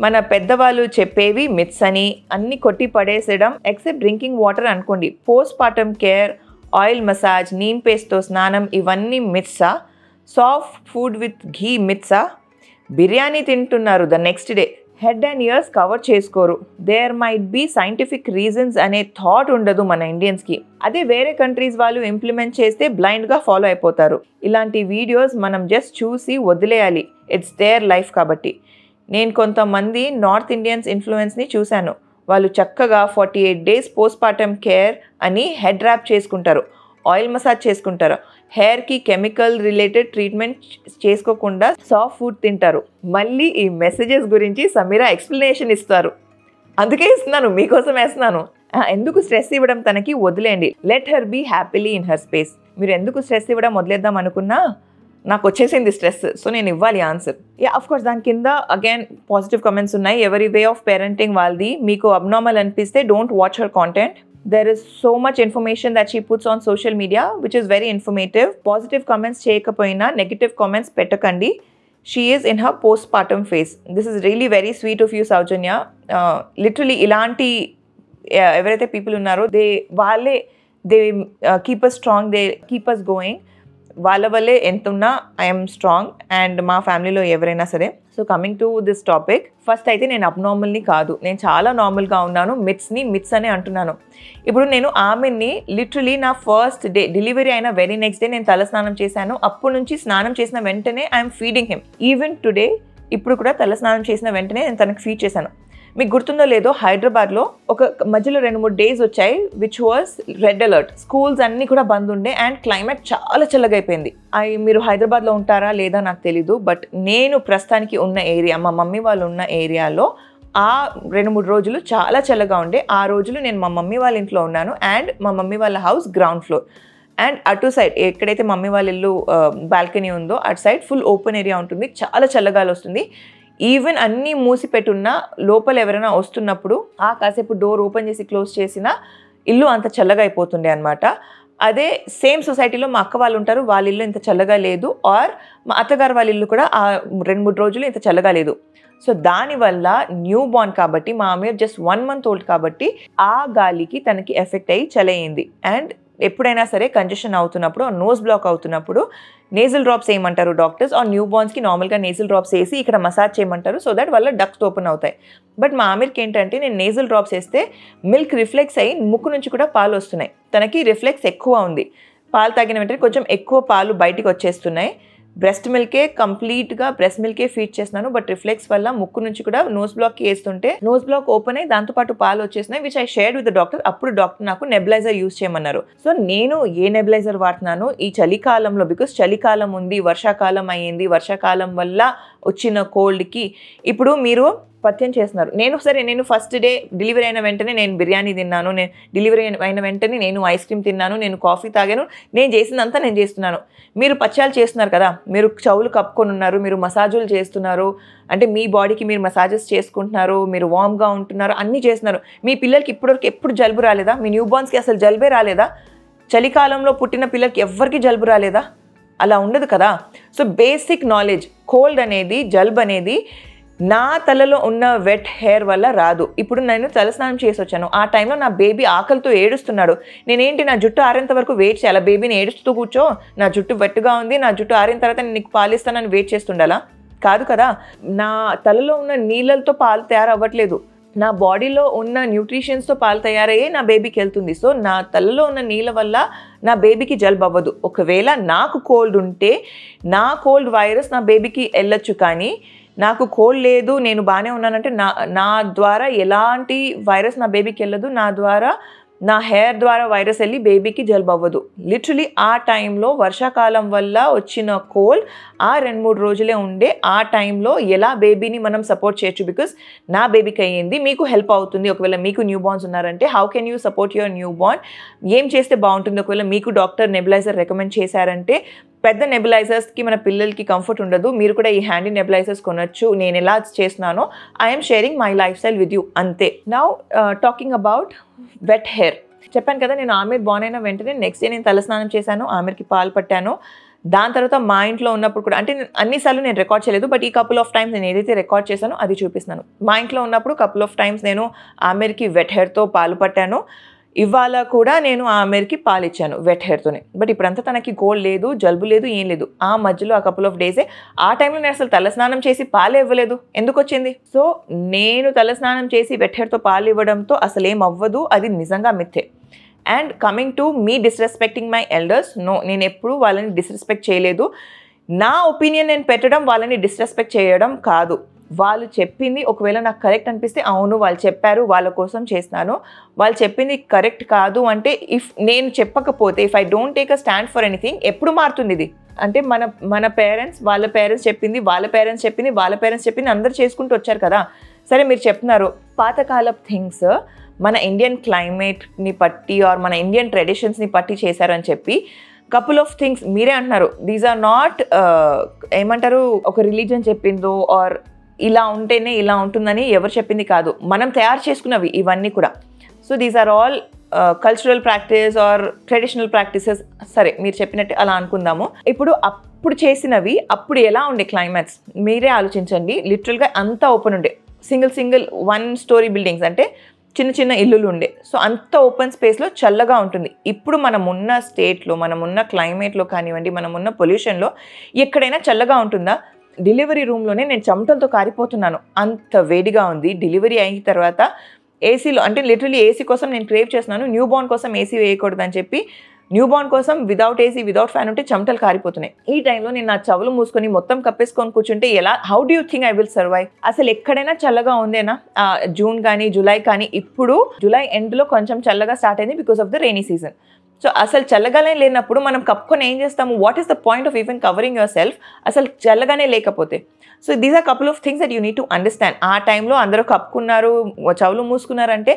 మన పెద్దవాళ్ళు చెప్పేవి మిత్స్ అని అన్ని కొట్టి పడేసేయడం ఎక్సెప్ట్ డ్రింకింగ్ వాటర్ అనుకోండి. Post partum care, oil massage, neem పేస్ట్తో స్నానం ఇవన్నీ మిత్సా? సాఫ్ట్ ఫుడ్ విత్ ఘీ మిత్సా? బిర్యానీ తింటున్నారు the next day, head and ears cover చేసుకోరు. There might be scientific reasons అనే థాట్ ఉండదు మన ఇండియన్స్కి. అదే వేరే కంట్రీస్ వాళ్ళు ఇంప్లిమెంట్ చేస్తే బ్లైండ్గా ఫాలో అయిపోతారు. ఇలాంటి వీడియోస్ మనం జస్ట్ చూసి వదిలేయాలి. ఇట్స్ దేర్ లైఫ్ కాబట్టి. నేను కొంతమంది నార్త్ ఇండియన్స్ ఇన్ఫ్లుయెన్స్ని చూశాను. వాళ్ళు చక్కగా 48 days పోస్ట్ పార్టమ్ కేర్ అని హెడ్ ర్యాప్ చేసుకుంటారు, ఆయిల్ మసాజ్ చేసుకుంటారు, హెయిర్కి కెమికల్ రిలేటెడ్ ట్రీట్మెంట్ చేసుకోకుండా సాఫ్ట్ ఫుడ్ తింటారు. మళ్ళీ ఈ మెసేజెస్ గురించి సమీరా ఎక్స్ప్లెనేషన్ ఇస్తారు. అందుకే ఇస్తున్నాను, మీకోసం వేస్తున్నాను. ఎందుకు స్ట్రెస్ ఇవ్వడం తనకి, వదిలేయండి. Let her be happily in her space. మీరు ఎందుకు స్ట్రెస్ ఇవ్వడం వదిలేద్దాం అనుకున్నా నాకు వచ్చేసింది స్ట్రెస్, సో నేను ఇవ్వాలి ఆన్సర్. అఫ్ కోర్స్ దాని కింద అగైన్ పాజిటివ్ కమెంట్స్ ఉన్నాయి. ఎవరి వే ఆఫ్ పేరెంటింగ్ వాళ్ళది. మీకు అబ్నార్మల్ అనిపిస్తే don't watch her content. There is so much information that she puts on social media which is very informative. Positive comments cheyakapoyina negative comments pettakandi. She is in her postpartum phase. This is really very sweet of you, Saujanya. Literally ilanti everything people unnaro they keep us strong, they keep us going. వాళ్ళ వల్లే ఎంతున్నా I'm strong and మా ఫ్యామిలీలో ఎవరైనా సరే. So coming to this topic, first అయితే నేను అబ్నార్మల్ని కాదు, నేను చాలా నార్మల్గా ఉన్నాను. మిత్స్ అనే అంటున్నాను. ఇప్పుడు నేను ఆమెని లిటరలీ నా ఫస్ట్ డే డెలివరీ అయిన వెరీ నెక్స్ట్ డే నేను తలస్నానం చేశాను. అప్పటి నుంచి స్నానం చేసిన వెంటనే I'm feeding him. Even today ఇప్పుడు కూడా తలస్నానం చేసిన వెంటనే నేను తనకు ఫీడ్ చేశాను. మీకు గుర్తుందో లేదో, హైదరాబాద్లో ఒక మధ్యలో 2-3 days వచ్చాయి which was red alert. Schools అన్నీ కూడా బంద్ ఉండే అండ్ క్లైమేట్ చాలా చల్లగా అయిపోయింది. మీరు హైదరాబాద్లో ఉంటారా లేదా నాకు తెలీదు, బట్ నేను ప్రస్తుతానికి ఉన్న ఏరియా, మా మమ్మీ వాళ్ళు ఉన్న ఏరియాలో ఆ 2-3 రోజులు చాలా చల్లగా ఉండే. ఆ రోజులు నేను మా మమ్మీ వాళ్ళ ఇంట్లో ఉన్నాను అండ్ మా మమ్మీ వాళ్ళ హౌస్ గ్రౌండ్ ఫ్లోర్. అండ్ అటు సైడ్ ఎక్కడైతే మమ్మీ వాళ్ళ ఇల్లు బాల్కనీ ఉందో అటు సైడ్ ఫుల్ ఓపెన్ ఏరియా ఉంటుంది, చాలా చల్లగాలి వస్తుంది. ఈవెన్ అన్నీ మూసిపెట్టున్నా లోపల ఎవరైనా వస్తున్నప్పుడు కాసేపు డోర్ ఓపెన్ చేసి క్లోజ్ చేసిన ఇల్లు అంత చల్లగా అయిపోతుండే అనమాట. అదే సేమ్ సొసైటీలో మా అక్క వాళ్ళు ఉంటారు, వాళ్ళ ఇల్లు ఇంత చల్లగా లేదు. ఆర్ మా అత్తగారు వాళ్ళ ఇల్లు కూడా ఆ 2-3 రోజులు ఇంత చల్లగా లేదు. సో దానివల్ల న్యూ బార్న్ కాబట్టి మా అమ్మ జస్ట్ 1 month old కాబట్టి ఆ గాలికి తనకి ఎఫెక్ట్ అయ్యి చలయింది. అండ్ ఎప్పుడైనా సరే కంజెషన్ అవుతున్నప్పుడు, నోస్ బ్లాక్ అవుతున్నప్పుడు నేజల్ డ్రాప్స్ వేయమంటారు డాక్టర్స్. ఆ న్యూ బార్న్స్కి నార్మల్గా నేజల్ డ్రాప్స్ వేసి ఇక్కడ మసాజ్ చేయమంటారు సో దట్ వాళ్ళ డక్స్ ఓపెన్ అవుతాయి. బట్ మా ఆమెకి ఏంటంటే నేను నేజల్ డ్రాప్స్ వేస్తే మిల్క్ రిఫ్లెక్స్ అయ్యి ముక్కు నుంచి కూడా పాలు వస్తున్నాయి. తనకి రిఫ్లెక్స్ ఎక్కువ ఉంది, పాలు తాగిన వెంటనే కొంచెం ఎక్కువ పాలు బయటికి వచ్చేస్తున్నాయి. బ్రెస్ట్ మిల్కే కంప్లీట్గా బ్రెస్ట్ మిల్కే ఫీడ్ చేస్తున్నాను, బట్ రిఫ్లెక్స్ వల్ల ముక్కు నుంచి కూడా నోస్ బ్లాక్ వేస్తుంటే నోస్ బ్లాక్ ఓపెన్ అయ్యి దాంతోపాటు పాలు వచ్చేసినాయి which I shared with the doctor. అప్పుడు డాక్టర్ నాకు నెబులైజర్ యూజ్ చేయమన్నారు. సో నేను ఏ నెబులైజర్ వాడుతున్నాను ఈ చలికాలంలో, బికాస్ చలికాలం ఉంది, వర్షాకాలం అయ్యింది, వర్షాకాలం వల్ల వచ్చిన కోల్డ్కి. ఇప్పుడు మీరు పథ్యం చేస్తున్నారు, నేను ఫస్ట్ డే డెలివరీ అయిన వెంటనే నేను బిర్యానీ తిన్నాను, నేను డెలివరీ అయిన వెంటనే నేను ఐస్ క్రీమ్ తిన్నాను, నేను కాఫీ తాగాను, నేను చేసినంతా నేను చేస్తున్నాను. మీరు పచ్చాలు చేస్తున్నారు కదా, మీరు చెవులు కప్పుకొని ఉన్నారు, మీరు మసాజులు చేస్తున్నారు, అంటే మీ బాడీకి మీరు మసాజెస్ చేసుకుంటున్నారు, మీరు వామ్గా ఉంటున్నారు, అన్నీ చేస్తున్నారు. మీ పిల్లలకి ఇప్పటివరకు ఎప్పుడు జలుబు రాలేదా? మీ న్యూ బార్న్స్కి అసలు జలుబే రాలేదా? చలికాలంలో పుట్టిన పిల్లలకి ఎవ్వరికి జలుబు రాలేదా? అలా ఉండదు కదా. సో బేసిక్ నాలెడ్జ్, కోల్డ్ అనేది, జలుబు అనేది నా తలలో ఉన్న వెట్ హెయిర్ వల్ల రాదు. ఇప్పుడు నేను తలస్నానం చేసి వచ్చాను, ఆ టైంలో నా బేబీ ఆకలితో ఏడుస్తున్నాడు. నేనేంటి నా జుట్టు ఆరేంత వరకు వెయిట్ చేయాలా? బేబీని ఏడుస్తూ కూర్చో, నా జుట్టు వెట్టుగా ఉంది, నా జుట్టు ఆరిన తర్వాత నేను నీకు పాలిస్తానని వెయిట్ చేస్తుండాలా? కాదు కదా. నా తలలో ఉన్న నీళ్ళతో పాలు తయారవ్వట్లేదు, నా బాడీలో ఉన్న న్యూట్రిషన్స్తో పాలు తయారయ్యే నా బేబీకి వెళ్తుంది. సో నా తలలో ఉన్న నీళ్ళ వల్ల నా బేబీకి జలుబు అవ్వదు. ఒకవేళ నాకు కోల్డ్ ఉంటే నా కోల్డ్ వైరస్ నా బేబీకి వెళ్ళొచ్చు, కానీ నాకు కోల్డ్ లేదు, నేను బాగానే ఉన్నానంటే నా ద్వారా ఎలాంటి వైరస్ నా బేబీకి వెళ్ళదు, నా ద్వారా నా హెయిర్ ద్వారా వైరస్ వెళ్ళి బేబీకి జలుబు అవ్వదు. లిటరలీ ఆ టైంలో వర్షాకాలం వల్ల వచ్చిన కోల్డ్ ఆ 2-3 రోజులే ఉండే. ఆ టైంలో ఎలా బేబీని మనం సపోర్ట్ చేయొచ్చు, బికాస్ నా బేబీకి అయ్యింది, మీకు హెల్ప్ అవుతుంది. ఒకవేళ మీకు న్యూ బార్న్స్ ఉన్నారంటే how can you support your new born? ఏం చేస్తే బాగుంటుంది? ఒకవేళ మీకు డాక్టర్ నెబులైజర్ రికమెండ్ చేశారంటే, పెద్ద నెబులైజర్స్కి మన పిల్లలకి కంఫర్ట్ ఉండదు, మీరు కూడా ఈ హ్యాండీ నెబులైజర్స్ కొనొచ్చు. నేను ఎలా చేస్తున్నానో I'm sharing my life style with you, అంతే. Now talking about wet hair, చెప్పాను కదా, నేను ఆమెర్ బార్న్ అయిన వెంటనే నెక్స్ట్ డే నేను తలస్నానం చేశాను, ఆమెర్కి పాలు పట్టాను. దాని తర్వాత మా ఇంట్లో ఉన్నప్పుడు కూడా అంటే అన్నిసార్లు నేను రికార్డ్ చేయలేదు, బట్ ఈ కపుల్ ఆఫ్ టైమ్స్ నేను ఏదైతే రికార్డ్ చేశానో అది చూపిస్తున్నాను. మా ఇంట్లో ఉన్నప్పుడు కపుల్ ఆఫ్ టైమ్స్ నేను ఆమెర్కి వెట్ హెయిర్తో పాలు పట్టాను. ఇవాళ కూడా నేను ఆమెర్కి పాలు ఇచ్చాను వెట్ హెయిర్తోనే. బట్ ఇప్పుడంతా తనకి కోల్డ్ లేదు, జలుబు లేదు, ఏం లేదు. ఆ మధ్యలో ఆ కపుల్ ఆఫ్ డేసే ఆ టైంలో నేను అసలు తలస్నానం చేసి పాలు ఇవ్వలేదు. ఎందుకు వచ్చింది? సో నేను తలస్నానం చేసి వెట్ హెయిర్తో పాలు ఇవ్వడంతో అసలు ఏం అవ్వదు, అది నిజంగా మిథ్యే. And coming to me disrespecting my elders, no, నేను ఎప్పుడూ వాళ్ళని డిస్రెస్పెక్ట్ చేయలేదు. నా ఒపీనియన్ నేను పెట్టడం వాళ్ళని డిస్రెస్పెక్ట్ చేయడం కాదు. వాళ్ళు చెప్పింది ఒకవేళ నాకు కరెక్ట్ అనిపిస్తే అవును వాళ్ళు చెప్పారు, వాళ్ళ కోసం చేస్తాను. వాళ్ళు చెప్పింది కరెక్ట్ కాదు అంటే ఇఫ్ నేను చెప్పకపోతే, if I don't take a stand for anything, ఎప్పుడు మారుతుంది ఇది? అంటే మన పేరెంట్స్ వాళ్ళ పేరెంట్స్ చెప్పింది, వాళ్ళ పేరెంట్స్ చెప్పింది, వాళ్ళ పేరెంట్స్ చెప్పింది అందరూ చేసుకుంటూ వచ్చారు కదా. సరే మీరు చెప్తున్నారు పాతకాలపు థింగ్స్ మన ఇండియన్ క్లైమేట్ని పట్టి ఆర్ మన ఇండియన్ ట్రెడిషన్స్ని పట్టి చేశారని చెప్పి కపుల్ ఆఫ్ థింగ్స్ మీరే అంటున్నారు. దీస్ ఆర్ నాట్ ఏమంటారు ఒక రిలీజన్ చెప్పిందో ఆర్ ఇలా ఉంటేనే ఇలా ఉంటుందని ఎవరు చెప్పింది కాదు, మనం తయారు చేసుకున్నవి ఇవన్నీ కూడా. So these are all cultural practice or traditional practices. సరే మీరు చెప్పినట్టు అలా అనుకుందాము. అప్పుడు చేసినవి అప్పుడు ఎలా ఉండే క్లైమాట్స్ మీరే ఆలోచించండి. లిటరల్గా అంతా ఓపెన్ ఉండే, సింగిల్ 1 story బిల్డింగ్స్, అంటే చిన్న చిన్న ఇల్లులు ఉండే. సో అంత ఓపెన్ స్పేస్లో చల్లగా ఉంటుంది. ఇప్పుడు మనమున్న స్టేట్లో, మనమున్న క్లైమేట్లో కానివ్వండి, మనమున్న పొల్యూషన్లో ఎక్కడైనా చల్లగా ఉంటుందా? డెలివరీ రూమ్లోనే నేను చెమటలతో కారిపోతున్నాను, అంత వేడిగా ఉంది. డెలివరీ అయిన తర్వాత ఏసీలో, అంటే లిటరలీ ఏసీ కోసం నేను క్రేవ్ చేస్తున్నాను. న్యూ బార్న్ కోసం ఏసీ వేయకూడదని చెప్పి న్యూ బార్న్ కోసం వితౌట్ ఏసీ వితౌట్ ఫ్యాన్ ఉంటే చెమటలు కారిపోతున్నాయి. ఈ టైంలో నేను నా చెవులు మూసుకొని మొత్తం కప్పేసుకొని కూర్చుంటే ఎలా? How do you think I will survive? అసలు ఎక్కడైనా చల్లగా ఉందేనా? జూన్ కానీ జూలై కానీ, ఇప్పుడు జూలై ఎండ్లో కొంచెం చల్లగా స్టార్ట్ అయింది because of the rainy season. So అసలు చల్లగానే లేనప్పుడు మనం కప్పుకొని ఏం చేస్తాము? What is the point of even covering your సెల్ఫ్ అసలు చల్లగానే లేకపోతే? So these are couple of things that you need to understand. ఆ టైంలో అందరూ కప్పుకున్నారు, చెవులు మూసుకున్నారంటే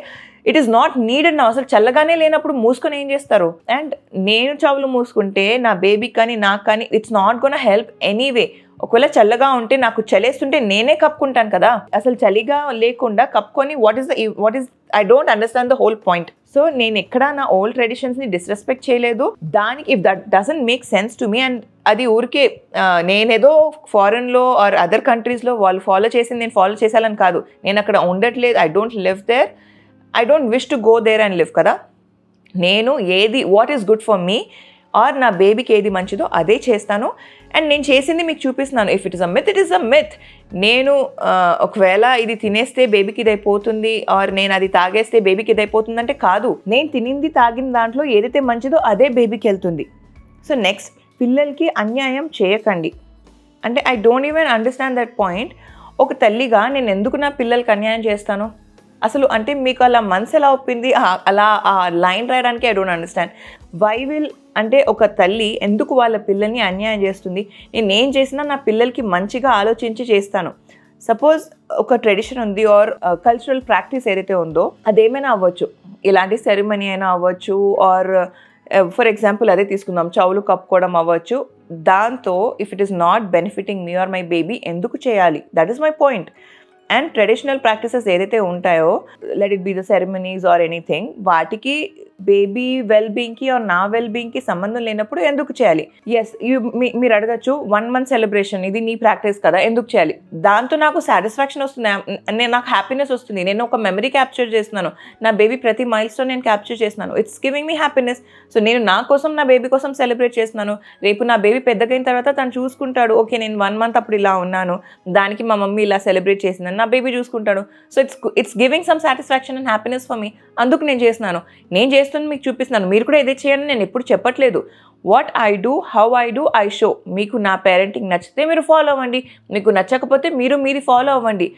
ఇట్ ఈస్ నాట్ నీడెడ్ నా. అసలు చల్లగానే లేనప్పుడు మూసుకొని ఏం చేస్తారు? అండ్ నేను చెవులు మూసుకుంటే నా బేబీకి కానీ నాకు కానీ it's not gonna help anyway. ఒకవేళ చల్లగా ఉంటే నాకు చలేస్తుంటే నేనే కప్పుకుంటాను కదా. అసలు చలిగా లేకుండా కప్పుకొని what is I don't understand the whole point. So నేను ఎక్కడా నా ఓల్డ్ ట్రెడిషన్స్ని డిస్రెస్పెక్ట్ చేయలేదు. దానికి if that doesn't make sense to me, and అది ఊరికే నేనేదో ఫారెన్లో ఆర్ అదర్ కంట్రీస్లో వాళ్ళు ఫాలో చేసింది నేను ఫాలో చేసాలని కాదు. నేను అక్కడ ఉండట్లేదు, I don't live there, I don't wish to go there and live కదా. నేను ఏది what is good for me or నా బేబీకి ఏది మంచిదో అదే చేస్తాను. అండ్ నేను చేసింది మీకు చూపిస్తున్నాను. If it is a myth, it is a myth. నేను ఒకవేళ ఇది తినేస్తే బేబీకి ఇది అయిపోతుంది ఆర్ నేను అది తాగేస్తే బేబీకి ఇది అయిపోతుంది అంటే కాదు. నేను తినింది తాగిన దాంట్లో ఏదైతే మంచిదో అదే బేబీకి వెళ్తుంది. సో నెక్స్ట్, పిల్లలకి అన్యాయం చేయకండి. అంటే I don't even understand that point. ఒక తల్లిగా నేను ఎందుకు నా పిల్లలకి అన్యాయం చేస్తాను అసలు? అంటే మీకు అలా మనసు ఎలా ఒప్పింది అలా ఆ లైన్ రాయడానికి? I don't understand. Why will అంటే ఒక తల్లి ఎందుకు వాళ్ళ పిల్లల్ని అన్యాయం చేస్తుంది? నేను ఏం చేసినా నా పిల్లలకి మంచిగా ఆలోచించి చేస్తాను. సపోజ్ ఒక ట్రెడిషన్ ఉంది ఆర్ కల్చరల్ ప్రాక్టీస్ ఏదైతే ఉందో అదేమైనా అవ్వచ్చు, ఇలాంటి సెరమనీ అయినా అవ్వచ్చు ఆర్ ఫర్ ఎగ్జాంపుల్ అదే తీసుకుందాం, చెవులు కప్పుకోవడం అవ్వచ్చు. దాంతో if it is not benefiting me or my baby ఎందుకు చేయాలి? That is my point. And traditional practices ఏదైతే ఉంటాయో, let it be the ceremonies or anything, వాటికి బేబీ వెల్ బీయింగ్కి ఆర్ నా వెల్ బీయింగ్కి సంబంధం లేనప్పుడు ఎందుకు చేయాలి? ఎస్, మీరు అడగచ్చు 1 month సెలబ్రేషన్, ఇది నీ ప్రాక్టీస్ కదా, ఎందుకు చేయాలి? దాంతో నాకు సాటిస్ఫాక్షన్ వస్తుంది, నాకు హ్యాపీనెస్ వస్తుంది, నేను ఒక మెమరీ క్యాప్చర్ చేస్తున్నాను, నా బేబీ ప్రతి మైల్స్టోన్ నేను క్యాప్చర్ చేస్తున్నాను, it's giving me happiness. So నేను నా కోసం నా బేబీ కోసం సెలబ్రేట్ చేస్తున్నాను. రేపు నా బేబీ పెద్దగైన తర్వాత తను చూసుకుంటాడు, ఓకే నేను 1 month అప్పుడు ఇలా ఉన్నాను, దానికి మా మమ్మీ ఇలా సెలబ్రేట్ చేసిందని నా బేబీ చూసుకుంటాడు. So it's giving some satisfaction and happiness for me. అందుకు నేను చేస్తున్నాను, నేను చేస్తున్న మీకు చూపిస్తున్నాను. మీరు కూడా ఇదే చేయండి నేను ఎప్పుడు చెప్పట్లేదు. What I do, how I do, I show. మీకు నా పేరెంటింగ్ నచ్చితే మీరు ఫాలో అవ్వండి, మీకు నచ్చకపోతే మీరు ఫాలో అవ్వండి.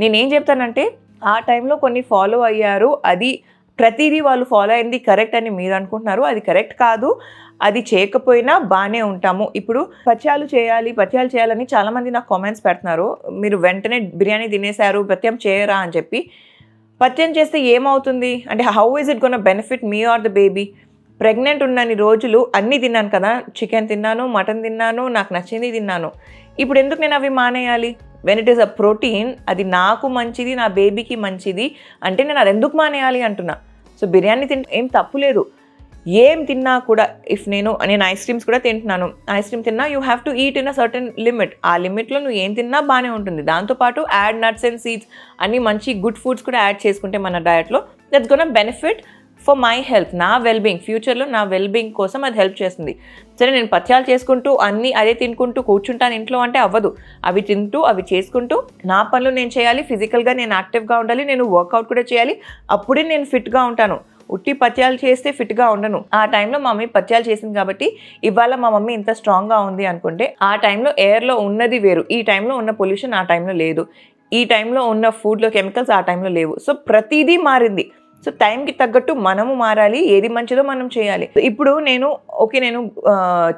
నేనేం చెప్తానంటే ఆ టైంలో కొన్ని ఫాలో అయ్యారు, అది ప్రతిదీ వాళ్ళు ఫాలో అయింది కరెక్ట్ అని మీరు అనుకుంటున్నారు, అది కరెక్ట్ కాదు. అది చేయకపోయినా బాగానే ఉంటాము. ఇప్పుడు పత్యాలు చేయాలని చాలామంది నాకు కామెంట్స్ పెడుతున్నారు. మీరు వెంటనే బిర్యానీ తినేశారు, పత్యం చేయరా అని చెప్పి. పత్యం చేస్తే ఏమవుతుంది అంటే how is it gonna benefit me or the baby? Pregnant ఉన్నన్ని రోజులు అన్నీ తిన్నాను కదా, చికెన్ తిన్నాను, మటన్ తిన్నాను, నాకు నచ్చింది తిన్నాను. ఇప్పుడు ఎందుకు నేను అవి మానేయాలి? When it is a protein, అది నాకు మంచిది, నా బేబీకి మంచిది అంటే నేను అది ఎందుకు మానేయాలి అంటున్నా. సో బిర్యానీ తింటే ఏం తప్పు లేదు. ఏం తిన్నా కూడా నేను ఐస్ క్రీమ్స్ కూడా తింటున్నాను, ఐస్ క్రీమ్ తిన్నా you have to eat in a certain limit. ఆ లిమిట్లో నువ్వు ఏం తిన్నా బాగానే ఉంటుంది. దాంతోపాటు యాడ్ నట్స్ అండ్ సీడ్స్ అన్ని మంచి గుడ్ ఫుడ్స్ కూడా యాడ్ చేసుకుంటే మన డయట్లో that's gonna benefit for my health, నా వెల్బీయింగ్, ఫ్యూచర్లో నా వెల్బీయింగ్ కోసం అది హెల్ప్ చేస్తుంది. సరే నేను పత్యాలు చేసుకుంటూ అన్నీ అదే తినుకుంటూ కూర్చుంటాను ఇంట్లో అంటే అవ్వదు. అవి తింటూ అవి చేసుకుంటూ నా పనులు నేను చేయాలి, ఫిజికల్గా నేను యాక్టివ్గా ఉండాలి, నేను వర్కౌట్ కూడా చేయాలి, అప్పుడే నేను ఫిట్గా ఉంటాను. ఉట్టి పత్యాలు చేస్తే ఫిట్గా ఉండను. ఆ టైంలో మా మమ్మీ పత్యాలు చేసింది కాబట్టి ఇవాళ మా మమ్మీ ఇంత స్ట్రాంగ్గా ఉంది అనుకుంటే ఆ టైంలో ఎయిర్లో ఉన్నది వేరు, ఈ టైంలో ఉన్న పొల్యూషన్ ఆ టైంలో లేదు, ఈ టైంలో ఉన్న ఫుడ్లో కెమికల్స్ ఆ టైంలో లేవు. సో ప్రతిదీ మారింది. సో టైంకి తగ్గట్టు మనము మారాలి, ఏది మంచిదో మనం చేయాలి. ఇప్పుడు నేను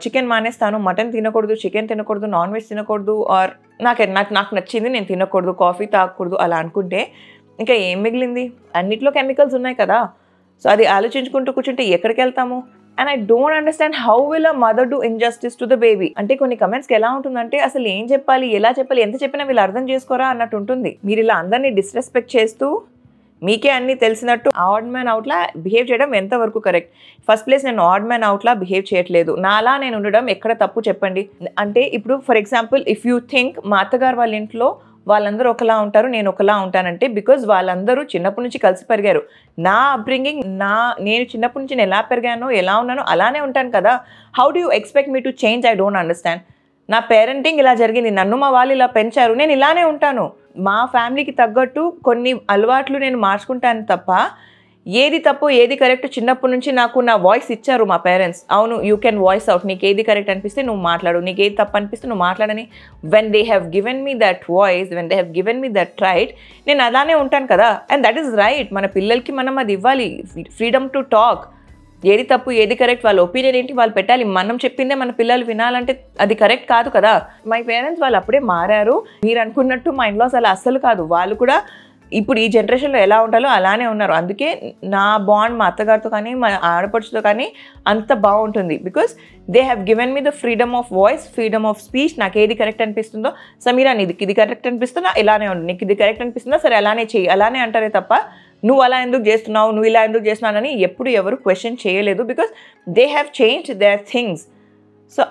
చికెన్ మానేస్తాను, మటన్ తినకూడదు, చికెన్ తినకూడదు, నాన్ వెజ్ తినకూడదు, ఆర్ నాకు నచ్చింది నేను తినకూడదు, కాఫీ తాగకూడదు అలా అనుకుంటే ఇంకా ఏం మిగిలింది? అన్నిట్లో కెమికల్స్ ఉన్నాయి కదా. సో అది ఆలోచించుకుంటూ కూర్చుంటే ఎక్కడికి వెళ్తాము? And I don't understand how will a mother do injustice to the baby. అంటే కొన్ని కమెంట్స్కి ఎలా ఉంటుందంటే అసలు ఏం చెప్పాలి, ఎలా చెప్పాలి, ఎంత చెప్పినా వీళ్ళు అర్థం చేసుకోరా అన్నట్టు ఉంటుంది. మీరు ఇలా అందరినీ డిస్రెస్పెక్ట్ చేస్తూ మీకే అన్నీ తెలిసినట్టు ఆడ్ మ్యాన్ అవుట్లా బిహేవ్ చేయడం ఎంతవరకు కరెక్ట్? ఫస్ట్ ప్లేస్ నేను ఆడ్ మ్యాన్ అవుట్లా బిహేవ్ చేయట్లేదు, నాలా నేను ఉండడం ఎక్కడ తప్పు చెప్పండి. అంటే ఇప్పుడు for example if you think మా అత్తగారు వాళ్ళ ఇంట్లో వాళ్ళందరూ ఒకలా ఉంటారు, నేను ఒకలా ఉంటానంటే బికాజ్ వాళ్ళందరూ చిన్నప్పటి నుంచి కలిసి పెరిగారు. నా అప్బ్రింగింగ్, నేను చిన్నప్పటి నుంచి నేను ఎలా పెరిగానో ఎలా ఉన్నానో అలానే ఉంటాను కదా. How do you expect me to change? I don't understand. నా పేరెంటింగ్ ఇలా జరిగింది, నన్ను మా వాళ్ళు ఇలా పెంచారు, నేను ఇలానే ఉంటాను. మా ఫ్యామిలీకి తగ్గట్టు కొన్ని అలవాట్లు నేను మార్చుకుంటాను తప్ప ఏది తప్పు ఏది కరెక్ట్ చిన్నప్పటి నుంచి నాకు నా వాయిస్ ఇచ్చారు మా పేరెంట్స్. అవును, యూ కెన్ వాయిస్ అవుట్, నీకు ఏది కరెక్ట్ అనిపిస్తే నువ్వు మాట్లాడు, నీకు ఏది తప్పు అనిపిస్తే నువ్వు మాట్లాడని. When they have given me that voice, when they have given me that right, నేను అలానే ఉంటాను కదా. And that is right. మన పిల్లలకి మనం అది ఇవ్వాలి, ఫ్రీడమ్ టు టాక్. ఏది తప్పు ఏది కరెక్ట్, వాళ్ళ ఒపీనియన్ ఏంటి వాళ్ళు పెట్టాలి. మనం చెప్పిందే మన పిల్లలు వినాలంటే అది కరెక్ట్ కాదు కదా. మై పేరెంట్స్ వాళ్ళు అప్పుడే మారారు. మీరు అనుకున్నట్టు మా ఇన్లాస్ అలా అస్సలు కాదు. వాళ్ళు కూడా ఇప్పుడు ఈ జనరేషన్లో ఎలా ఉంటారో అలానే ఉన్నారు. అందుకే నా బాండ్ మా అత్తగారితో కానీ మా ఆడపడుచుతో కానీ అంత బాగుంటుంది. Because they have given me the freedom of voice, freedom of speech. నాకు ఏది కరెక్ట్ అనిపిస్తుందో, సమీరా నీకు ఇది కరెక్ట్ అనిపిస్తుందా ఇలానే ఉండు, నీకు ఇది కరెక్ట్ అనిపిస్తుందా సరే అలానే చెయ్యి, అలానే అంటారే తప్ప నువ్వు అలా ఎందుకు చేస్తున్నావు, నువ్వు ఇలా ఎందుకు చేస్తున్నావు అని ఎప్పుడు ఎవరు క్వశ్చన్ చేయలేదు. Because they have changed there things. So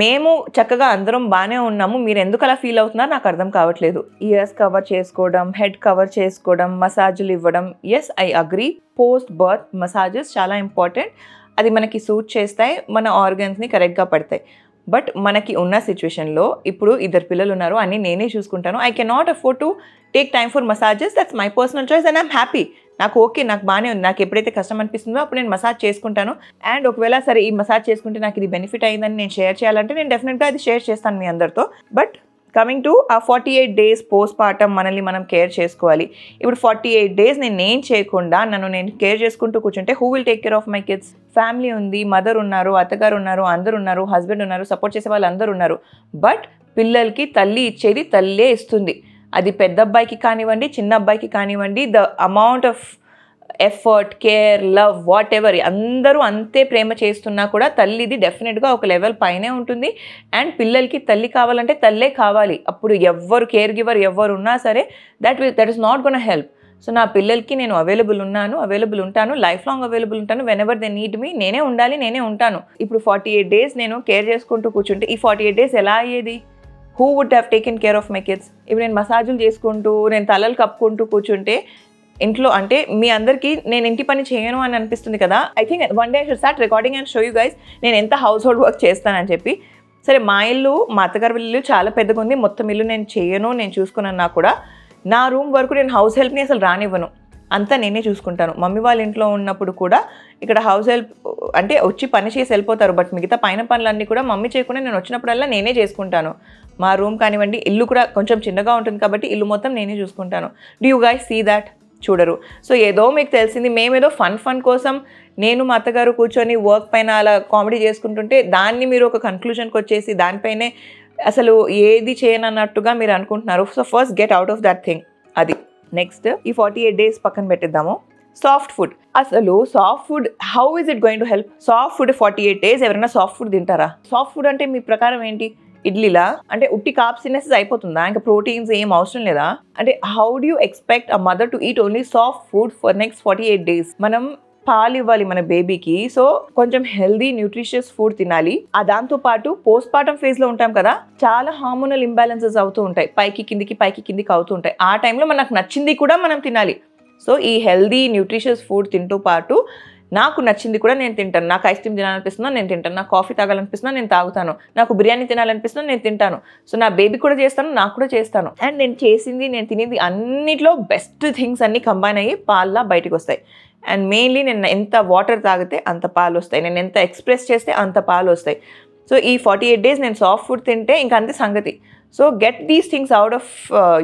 మేము చక్కగా అందరం బాగానే ఉన్నాము, మీరు ఎందుకు అలా ఫీల్ అవుతున్నారో నాకు అర్థం కావట్లేదు. ఇయర్స్ కవర్ చేసుకోవడం, హెడ్ కవర్ చేసుకోవడం, మసాజులు ఇవ్వడం, yes I agree. Post birth massages చాలా ఇంపార్టెంట్. అది మనకి సూట్ చేస్తాయి, మన ఆర్గన్స్ని కరెక్ట్గా పడతాయి. బట్ మనకి ఉన్న సిచ్యువేషన్లో ఇప్పుడు ఇద్దరు పిల్లలు ఉన్నారు, అన్నీ నేనే చూసుకుంటాను. I can not afford to take time for massages. That's my personal choice and I'm happy. నాకు ఓకే, నాకు బాగానే ఉంది. నాకు ఎప్పుడైతే కష్టం అనిపిస్తుందో అప్పుడు నేను మసాజ్ చేసుకుంటాను. అండ్ ఒకవేళ సరే ఈ మసాజ్ చేసుకుంటే నాకు ఇది బెనిఫిట్ అయిందని నేను షేర్ చేయాలంటే నేను డెఫినెట్గా అది షేర్ చేస్తాను మీ అందరితో. బట్ కమింగ్ టు ఆ 48 days పోస్ట్ పార్టమ్ మనల్ని మనం కేర్ చేసుకోవాలి. ఇప్పుడు 48 days నేను చేయకుండా నన్ను నేను కేర్ చేసుకుంటూ కూర్చుంటే who will take care of my kids? Family ఉంది, మదర్ ఉన్నారు, అత్తగారు ఉన్నారు, అందరు ఉన్నారు, హస్బెండ్ ఉన్నారు, సపోర్ట్ చేసే వాళ్ళు అందరూ ఉన్నారు. బట్ పిల్లలకి తల్లి ఇచ్చేది తల్లే ఇస్తుంది. అది పెద్ద అబ్బాయికి కానివ్వండి, చిన్న అబ్బాయికి కానివ్వండి, the amount of effort, care, love, what ever అందరూ అంతే ప్రేమ చేస్తున్నా కూడా తల్లిది డెఫినెట్గా ఒక లెవెల్ పైనే ఉంటుంది. అండ్ పిల్లలకి తల్లి కావాలంటే తల్లే కావాలి. అప్పుడు ఎవ్వరు కేర్ గివర్ ఎవరు ఉన్నా సరే that is not gonna help. So నా పిల్లలకి నేను అవైలబుల్ ఉంటాను, లైఫ్ లాంగ్ అవైలబుల్ ఉంటాను. వెన్ ఎవర్ దే నీడ్ మీ నేనే ఉండాలి, నేనే ఉంటాను. ఇప్పుడు 48 days నేను కేర్ చేసుకుంటూ కూర్చుంటే ఈ 48 days ఎలా అయ్యేది? Who would have taken care of my kids? ఇప్పుడు నేను మసాజులు చేసుకుంటూ నేను తలలు కప్పుకుంటూ కూర్చుంటే ఇంట్లో అంటే మీ అందరికీ నేను ఇంటి పని చేయను అని అనిపిస్తుంది కదా. I think one day I should start recording and show you guys నేను ఎంత హౌస్ హోల్డ్ వర్క్ చేస్తానని చెప్పి. సరే మా ఇల్లు, మా అత్తగారి ఇల్లు చాలా పెద్దగా ఉంది, మొత్తం ఇల్లు నేను చేయను, నేను చూసుకున్నా కూడా నా రూమ్ వరకు నేను హౌస్ హెల్ప్ని అసలు రానివ్వను, అంతా నేనే చూసుకుంటాను. మమ్మీ వాళ్ళ ఇంట్లో ఉన్నప్పుడు కూడా ఇక్కడ హౌస్ హెల్ప్ అంటే వచ్చి పని చేసి వెళ్ళిపోతారు. బట్ మిగతా పైన పనులన్నీ కూడా మమ్మీ చేయకుండా నేను వచ్చినప్పుడల్లా నేనే చేసుకుంటాను. మా రూమ్ కానివ్వండి, ఇల్లు కూడా కొంచెం చిన్నగా ఉంటుంది కాబట్టి ఇల్లు మొత్తం నేనే చూసుకుంటాను. Do you guys see that? చూడరు. సో ఏదో మీకు తెలిసింది, మేమేదో ఫన్ కోసం నేను మా అత్తగారు కూర్చొని వర్క్ పైన అలా కామెడీ చేసుకుంటుంటే దాన్ని మీరు ఒక కన్క్లూజన్కి వచ్చేసి దానిపైనే అసలు ఏది చేయనన్నట్టుగా మీరు అనుకుంటున్నారు. So first get out of that thing. అది నెక్స్ట్ ఈ 48 days పక్కన పెట్టిద్దాము. సాఫ్ట్ ఫుడ్, అసలు soft food how is it going to help? Soft food 48 days ఎవరైనా సాఫ్ట్ ఫుడ్ తింటారా? సాఫ్ట్ ఫుడ్ అంటే మీ ప్రకారం ఏంటి? ఇడ్లీలా? అంటే ఉట్టి కార్బ్స్ తినేసి అయిపోతుందా? ఇంకా ప్రోటీన్స్ ఏం అవసరం లేదా? అంటే how do you expect a mother to eat only soft food for next 48 days? మనం పాలు ఇవ్వాలి మన బేబీకి. సో కొంచెం హెల్దీ న్యూట్రిషియస్ ఫుడ్ తినాలి. దాంతోపాటు పోస్ట్ పార్టమ్ ఫేజ్లో ఉంటాం కదా, చాలా హార్మోనల్ ఇంబ్యాలెన్సెస్ అవుతూ ఉంటాయి, పైకి కిందికి అవుతూ ఉంటాయి. ఆ టైంలో మనకు నచ్చింది కూడా మనం తినాలి. సో ఈ హెల్దీ న్యూట్రిషియస్ ఫుడ్ తింటూ పాటు నాకు నచ్చింది కూడా నేను తింటాను. నాకు ఐస్ క్రీమ్ తినాలనిపిస్తున్నా నేను తింటాను, నాకు కాఫీ తాగాలనిపిస్తున్నా నేను తాగుతాను, నాకు బిర్యానీ తినాలనిపిస్తున్నా నేను తింటాను. సో నా బేబీ కూడా చేస్తాను, నాకు కూడా చేస్తాను. అండ్ నేను చేసింది నేను తినేది అన్నిట్లో బెస్ట్ థింగ్స్ అన్నీ కంబైన్ అయ్యి పాల్లా బయటకు వస్తాయి. అండ్ మెయిన్లీ నేను ఎంత వాటర్ తాగితే అంత పాలు వస్తాయి, నేను ఎంత ఎక్స్ప్రెస్ చేస్తే అంత పాలు వస్తాయి. సో ఈ 48 days నేను సాఫ్ట్ ఫుడ్ తింటే ఇంకా అంతే సంగతి. So get these things out of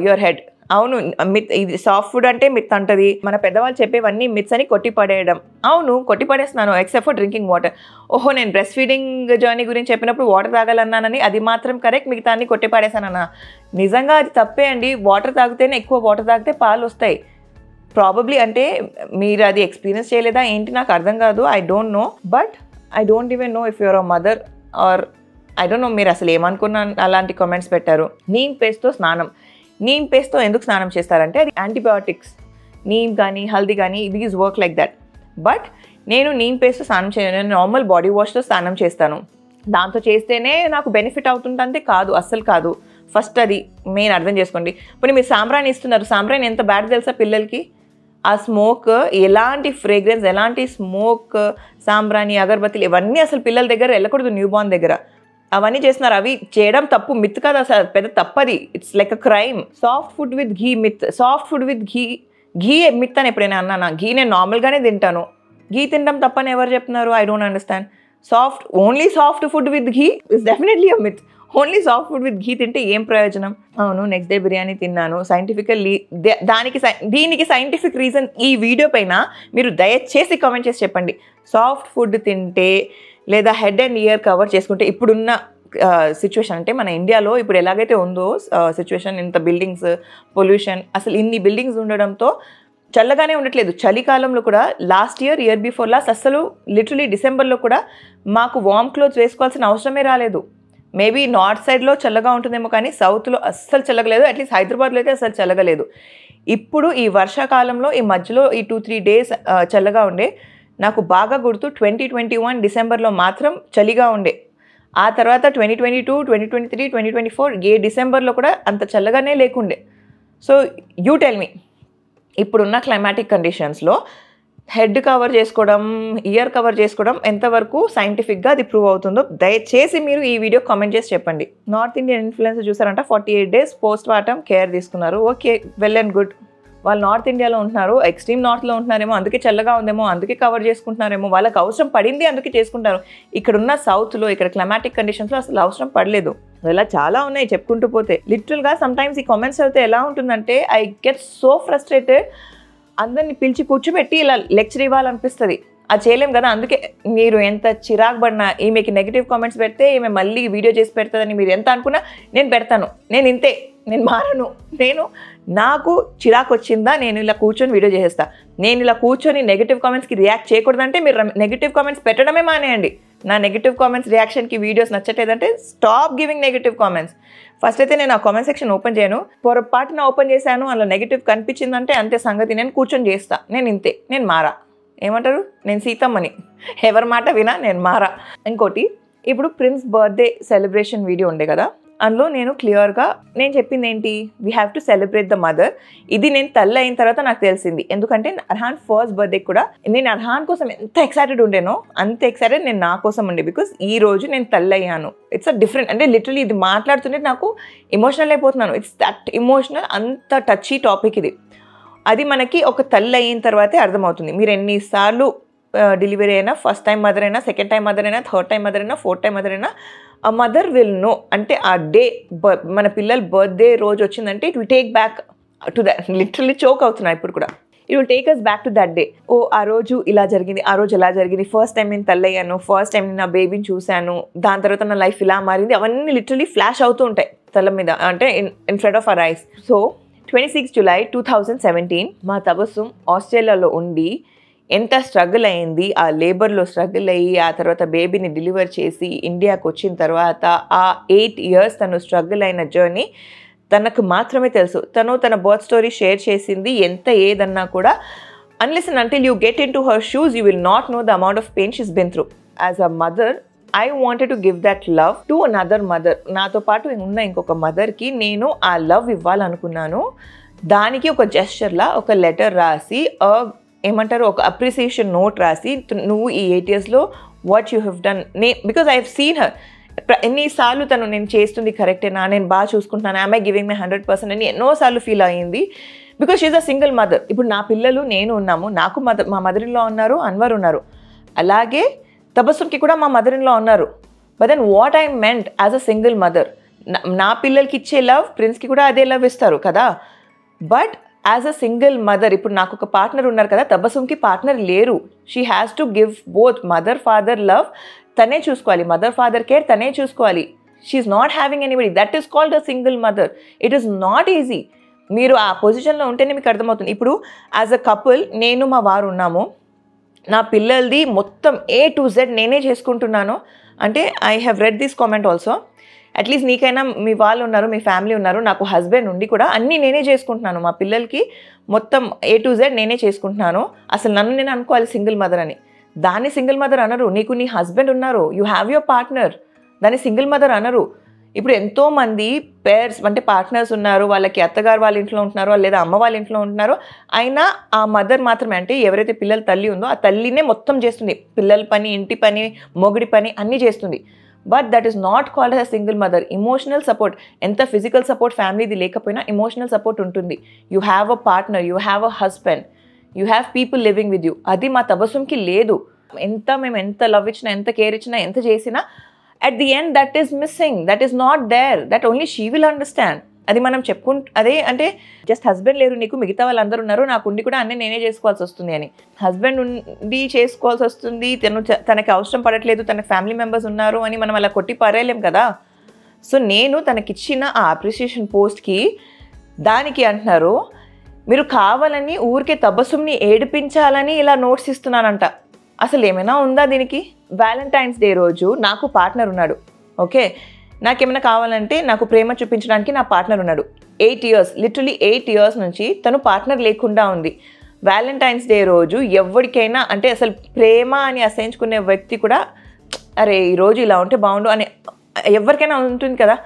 your head. అవును, మిత్, ఇది సాఫ్ట్ ఫుడ్ అంటే మిత్ అంటది, మన పెద్దవాళ్ళు చెప్పేవన్నీ మిత్స్ అని కొట్టి పడేయడం. అవును, కొట్టి పడేస్తున్నాను ఎక్సెప్ట్ ఫర్ డ్రింకింగ్ వాటర్. ఓహో, నేను బ్రెస్ట్ ఫీడింగ్ జర్నీ గురించి చెప్పినప్పుడు వాటర్ తాగాలన్నానని అది మాత్రం కరెక్ట్, మిగతా అన్ని కొట్టి పడేసానన్నా. నిజంగా అది తప్పే అండి. వాటర్ తాగితేనే, ఎక్కువ వాటర్ తాగితే పాలు వస్తాయి. ప్రాబబ్లీ అంటే మీరు అది ఎక్స్పీరియన్స్ చేయలేదా ఏంటి నాకు అర్థం కాదు, I don't no. But I don't even know if your a mother are I don't no మీరు అసలు ఏమనుకున్నా అలాంటి కామెంట్స్ పెట్టారు. నీమ్ పేస్ట్తో స్నానం. నీమ్ పేస్ట్తో ఎందుకు స్నానం చేస్తారంటే అది యాంటీబయాటిక్స్. నీమ్ కానీ హల్దీ కానీ these work like that. But నేను నీమ్ పేస్ట్తో స్నానం చేయను, నేను నార్మల్ బాడీ వాష్తో స్నానం చేస్తాను. దాంతో చేస్తేనే నాకు బెనిఫిట్ అవుతుందంటే కాదు, అస్సలు కాదు. ఫస్ట్ అది మెయిన్ అర్థం చేసుకోండి. ఇప్పుడు మీరు సాంబ్రాణి ఇస్తున్నారు, సాంబ్రాణి ఎంత బ్యాడ్ తెలుసా పిల్లలకి? ఆ స్మోక్, ఎలాంటి ఫ్రేగ్రెన్స్, ఎలాంటి స్మోక్, సాంబ్రాణి, అగరబత్తిలు ఇవన్నీ అసలు పిల్లల దగ్గర వెళ్ళకూడదు, న్యూ బార్న్ దగ్గర. అవన్నీ చేస్తున్నారు, అవి చేయడం తప్పు, మిత్ కాదు అసలు, పెద్ద తప్పది. It's like a crime. Soft food with ghee myth. Soft food with ghee myth అని ఎప్పుడైనా అన్నానా? ఘీ నేను నార్మల్గానే తింటాను, ఘీ తినడం తప్పని ఎవరు చెప్తున్నారు? I don't understand. Only soft food with ghee is definitely a myth. Only soft food with ghee తింటే ఏం ప్రయోజనం? అవును, నెక్స్ట్ డే బిర్యానీ తిన్నాను. సైంటిఫికల్లీ దీనికి సైంటిఫిక్ రీజన్ ఈ వీడియో పైన మీరు దయచేసి కామెంట్ చేసి చెప్పండి. సాఫ్ట్ ఫుడ్ తింటే లేదా హెడ్ అండ్ ఇయర్ కవర్ చేసుకుంటే, ఇప్పుడున్న సిచ్యువేషన్ అంటే మన ఇండియాలో ఇప్పుడు ఎలాగైతే ఉందో సిచ్యువేషన్, ఇంత బిల్డింగ్స్, పొల్యూషన్, అసలు ఇన్ని బిల్డింగ్స్ ఉండడంతో చల్లగానే ఉండట్లేదు. చలికాలంలో కూడా ఇయర్ బిఫోర్ లాస్ట్ అసలు లిటరలీ డిసెంబర్లో కూడా మాకు వార్మ్ క్లోత్స్ వేసుకోవాల్సిన అవసరమే రాలేదు. మేబీ నార్త్ సైడ్లో చల్లగా ఉంటుందేమో కానీ సౌత్లో అస్సలు చల్లగలేదు. అట్లీస్ట్ హైదరాబాద్లో అయితే అసలు చల్లగలేదు. ఇప్పుడు ఈ వర్షాకాలంలో ఈ మధ్యలో ఈ 2-3 days చల్లగా ఉండే. నాకు బాగా గుర్తు 2021 డిసెంబర్లో మాత్రం చలిగా ఉండే. ఆ తర్వాత 2022, 2023, 2024 ఏ డిసెంబర్లో కూడా అంత చల్లగానే లేకుండే. సో యూ టెల్ మీ, ఇప్పుడున్న క్లైమాటిక్ కండిషన్స్లో హెడ్ కవర్ చేసుకోవడం, ఇయర్ కవర్ చేసుకోవడం ఎంతవరకు సైంటిఫిక్గా అది ప్రూవ్ అవుతుందో దయచేసి మీరు ఈ వీడియో కామెంట్ చేసి చెప్పండి. నార్త్ ఇండియన్ ఇన్ఫ్లుయెన్సర్ చూసారంట 48 days పోస్ట్ పార్టమ్ కేర్ తీసుకున్నారు. Okay, well and good. వాళ్ళు నార్త్ ఇండియాలో ఉంటున్నారు, ఎక్స్ట్రీమ్ నార్త్లో ఉంటున్నారేమో, అందుకే చల్లగా ఉందేమో, అందుకే కవర్ చేసుకుంటున్నారేమో, వాళ్ళకి అవసరం పడింది అందుకే చేసుకుంటారు. ఇక్కడున్న సౌత్లో, ఇక్కడ క్లైమాటిక్ కండిషన్స్లో అసలు అవసరం పడలేదు. ఇలా చాలా ఉన్నాయి చెప్పుకుంటూ పోతే. లిటరల్గా సమ్టైమ్స్ ఈ కామెంట్స్ అయితే ఎలా ఉంటుందంటే ఐ గెట్ సో ఫ్రస్ట్రేటెడ్. అందరిని పిలిచి కూర్చోబెట్టి ఇలా లెక్చర్ ఇవ్వాలనిపిస్తుంది. అది చేయలేం కదా. అందుకే మీరు ఎంత చిరాకు పడినా, ఈమెకి నెగిటివ్ కామెంట్స్ పెడితే ఈమె మళ్ళీ వీడియో చేసి పెడుతుందని మీరు ఎంత అనుకున్నా నేను పెడతాను. నేను ఇంతే, నేను మారను. నాకు చిరాకు వచ్చిందా నేను ఇలా కూర్చొని వీడియో చేసేస్తా. నేను ఇలా కూర్చొని నెగిటివ్ కామెంట్స్కి రియాక్ట్ చేయకూడదంటే మీరు నెగిటివ్ కామెంట్స్ పెట్టడమే మానేయండి. నా నెగిటివ్ కామెంట్స్ రియాక్షన్కి వీడియోస్ నచ్చట్లేదంటే stop giving negative comments. First అయితే నేను ఆ కామెంట్ సెక్షన్ ఓపెన్ చేయను. పొరపాటున ఓపెన్ చేశాను, అందులో నెగిటివ్ కనిపించిందంటే అంతే సంగతి. నేను కూర్చొని చేస్తా. నేను ఇంతే, నేను మారా. ఏమంటారు, నేను సీతమ్మని, ఎవరి మాట వినా నేను మారా. ఇంకోటి, ఇప్పుడు ప్రిన్స్ బర్త్డే సెలబ్రేషన్ వీడియో ఉండే కదా, అందులో నేను క్లియర్గా నేను చెప్పింది ఏంటి, we have to celebrate the mother. ఇది నేను తల్లి అయిన తర్వాత నాకు తెలిసింది. ఎందుకంటే అర్హాన్ ఫస్ట్ బర్త్డే కూడా నేను అర్హాన్ కోసం ఎంత ఎక్సైటెడ్ ఉండేనో అంత ఎక్సైటెడ్ నేను నా కోసం ఉండే. బికాస్ ఈ రోజు నేను తల్లి అయ్యాను. ఇట్స్ అ డిఫరెంట్, అంటే లిటరలీ ఇది మాట్లాడుతుంటే నాకు ఎమోషనల్ అయిపోతున్నాను. ఇట్స్ దట్ ఎమోషనల్, అంత టచీ టాపిక్ ఇది. అది మనకి ఒక తల్లి అయిన తర్వాతే అర్థమవుతుంది. మీరు ఎన్నిసార్లు డెలివరీ అయినా, ఫస్ట్ టైం మదర్ అయినా, సెకండ్ టైం మదర్ అయినా, థర్డ్ టైం మదర్ అయినా, ఫోర్త్ టైం మదర్ అయినా, ఆ మదర్ విల్ నో. అంటే ఆ డే మన పిల్లల బర్త్డే రోజు వచ్చిందంటే it will take back to that. Literally choke అవుతున్నా ఇప్పుడు కూడా. It will take us back to that day. ఓ ఆ రోజు ఇలా జరిగింది, ఆ రోజు ఎలా జరిగింది, ఫస్ట్ టైం నేను తల్లి అయ్యాను, ఫస్ట్ టైం నేను నా బేబీని చూశాను, దాని తర్వాత నా లైఫ్ ఇలా మారింది, అవన్నీ లిటరలీ ఫ్లాష్ అవుతూ ఉంటాయి తల మీద, అంటే in front of our eyes. So 26 July 2017 మా తబస్సుం ఆస్ట్రేలియాలో ఉండి ఎంత స్ట్రగుల్ అయింది, ఆ లేబర్లో స్ట్రగుల్ అయ్యి ఆ తర్వాత బేబీని డెలివర్ చేసి ఇండియాకి వచ్చిన తర్వాత ఆ 8 years తను స్ట్రగుల్ అయిన జర్నీ తనకు మాత్రమే తెలుసు. తను తన బర్త్ స్టోరీ షేర్ చేసింది. ఎంత ఏదన్నా కూడా unless and until you get into her shoes, you will not know the amount of pain she's been through. As a mother, I wanted to give that love to another mother. నాతో పాటు ఉన్న ఇంకొక మదర్కి నేను ఆ love ఇవ్వాలనుకున్నాను. దానికి ఒక జెస్చర్లా ఒక లెటర్ రాసి ఏమంటారు ఒక అప్రిసియేషన్ నోట్ రాసి నువ్వు ఈ 8 yearsలో what you have done because I have seen her ఎన్నిసార్లు తను నేను చేస్తుంది కరెక్టేనా, నేను బాగా చూసుకుంటున్నాను, ఐ గివింగ్ మై 100% అని ఎన్నోసార్లు ఫీల్ అయ్యింది. Because she's a single mother. ఇప్పుడు నా పిల్లలు నేను ఉన్నాము, నాకు మా మదర్ ఇన్ లా ఉన్నారు, అన్వర్ ఉన్నారు, అలాగే తబస్సుమ్కి కూడా మా మదర్ ఇన్ లా ఉన్నారు. But then what I meant as a single mother, నా పిల్లలకి ఇచ్చే లవ్ ప్రిన్స్కి కూడా అదే లవ్ ఇస్తారు కదా. But as a single mother ఇప్పుడు నాకు ఒక పార్ట్నర్ ఉన్నారు కదా, తబస్సుమ్కి పార్ట్నర్ లేరు. She has to give both mother father love, తనే చూసుకోవాలి, మదర్ ఫాదర్ కేర్ తనే చూసుకోవాలి. She's not having anybody. That is called a single mother. It is not easy. మీరు ఆ పొజిషన్లో ఉంటేనే మీకు అర్థమవుతుంది. ఇప్పుడు యాజ్ అ కపుల్ నేను మా వారు ఉన్నాము, నా పిల్లలది మొత్తం A to Z నేనే చేసుకుంటున్నాను అంటే I have read this comment also. At least నీకైనా మీ వాళ్ళు ఉన్నారు, మీ ఫ్యామిలీ ఉన్నారు, నాకు హస్బెండ్ ఉండి కూడా అన్నీ నేనే చేసుకుంటున్నాను. మా పిల్లలకి మొత్తం A to Z నేనే చేసుకుంటున్నాను. అసలు నన్ను నేను అనుకోవాలి సింగిల్ మదర్ అని. దాన్ని సింగిల్ మదర్ అనరు. నీకు నీ హస్బెండ్ ఉన్నారు, యూ హ్యావ్ యువర్ పార్ట్నర్, దాన్ని సింగిల్ మదర్ అనరు. ఇప్పుడు ఎంతోమంది పేర్స్ అంటే పార్ట్నర్స్ ఉన్నారు, వాళ్ళకి అత్తగారు వాళ్ళ ఇంట్లో ఉంటున్నారో లేదా అమ్మ వాళ్ళ ఇంట్లో ఉంటున్నారో, అయినా ఆ మదర్ మాత్రమే అంటే ఎవరైతే పిల్లల తల్లి ఉందో ఆ తల్లినే మొత్తం చేస్తుంది. పిల్లల పని, ఇంటి పని, మొగుడి పని అన్నీ చేస్తుంది. But that is not called a single mother. Emotional support, ఎంత ఫిజికల్ సపోర్ట్ ఫ్యామిలీది లేకపోయినా ఇమోషనల్ సపోర్ట్ ఉంటుంది. You have a partner, you have a husband, you have people living with you. అది మా తబస్సుమ్కి లేదు. మేము ఎంత లవ్ ఇచ్చినా, ఎంత కేర్ ఇచ్చినా, ఎంత చేసినా at the end that is missing, that is not there, that only she will understand. అది మనం అదే అంటే జస్ట్ హస్బెండ్ లేరు నీకు, మిగతా వాళ్ళందరూ ఉన్నారు, నాకు ఉండి కూడా అన్నీ నేనే చేసుకోవాల్సి వస్తుంది అని. హస్బెండ్ ఉండి చేసుకోవాల్సి వస్తుంది, తనకి అవసరం పడట్లేదు, తన ఫ్యామిలీ మెంబర్స్ ఉన్నారు అని మనం అలా కొట్టి పారేయలేం కదా. సో నేను తనకిచ్చిన ఆ అప్రిసియేషన్ పోస్ట్కి దానికి అంటున్నారు మీరు కావాలని ఊరికే తబస్సుమ్ని ఏడిపించాలని ఇలా నోట్స్ ఇస్తున్నానంట. అసలు ఏమైనా ఉందా దీనికి? వ్యాలంటైన్స్ డే రోజు నాకు పార్ట్నర్ ఉన్నాడు, ఓకే, నాకేమైనా కావాలంటే నాకు ప్రేమ చూపించడానికి నా పార్ట్నర్ ఉన్నాడు. 8 years, లిటరలీ 8 years నుంచి తను పార్ట్నర్ లేకుండా ఉంది. వ్యాలంటైన్స్ డే రోజు ఎవరికైనా అంటే అసలు ప్రేమ అని అసహించుకునే వ్యక్తి కూడా అరే ఈరోజు ఇలా ఉంటే బాగుండు అని ఎవరికైనా ఉంటుంది కదా.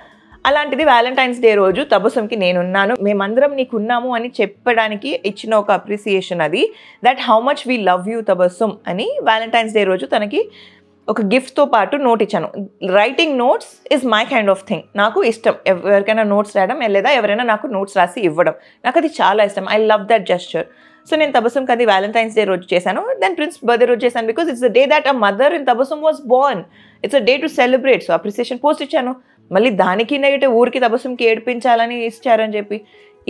అలాంటిది వ్యాలంటైన్స్ డే రోజు తబస్సుమ్కి నేనున్నాను, మేమందరం నీకున్నాము అని చెప్పడానికి ఇచ్చిన ఒక అప్రిసియేషన్ అది. That how much we love you Tabassum అని వ్యాలంటైన్స్ డే రోజు తనకి ఒక గిఫ్ట్తో పాటు నోట్ ఇచ్చాను. Writing notes is my kind of thing. నాకు ఇష్టం ఎవరికైనా నోట్స్ రాయడం లేదా ఎవరైనా నాకు నోట్స్ రాసి ఇవ్వడం, నాకు అది చాలా ఇష్టం. I love that gesture. So నేను తబస్సుమ్కి అది వ్యాలంటైన్స్ డే రోజు చేశాను. దెన్ ప్రిన్స్ బర్త్డే రోజు చేశాను because it's the day that a mother in Tabassum was Born. It's a day to celebrate. So appreciation post ఇచ్చాను. మళ్ళీ దానికి నెగిటివ్ ఊరికి తబస్సుమ్కి ఏడిపించాలని ఇచ్చారని చెప్పి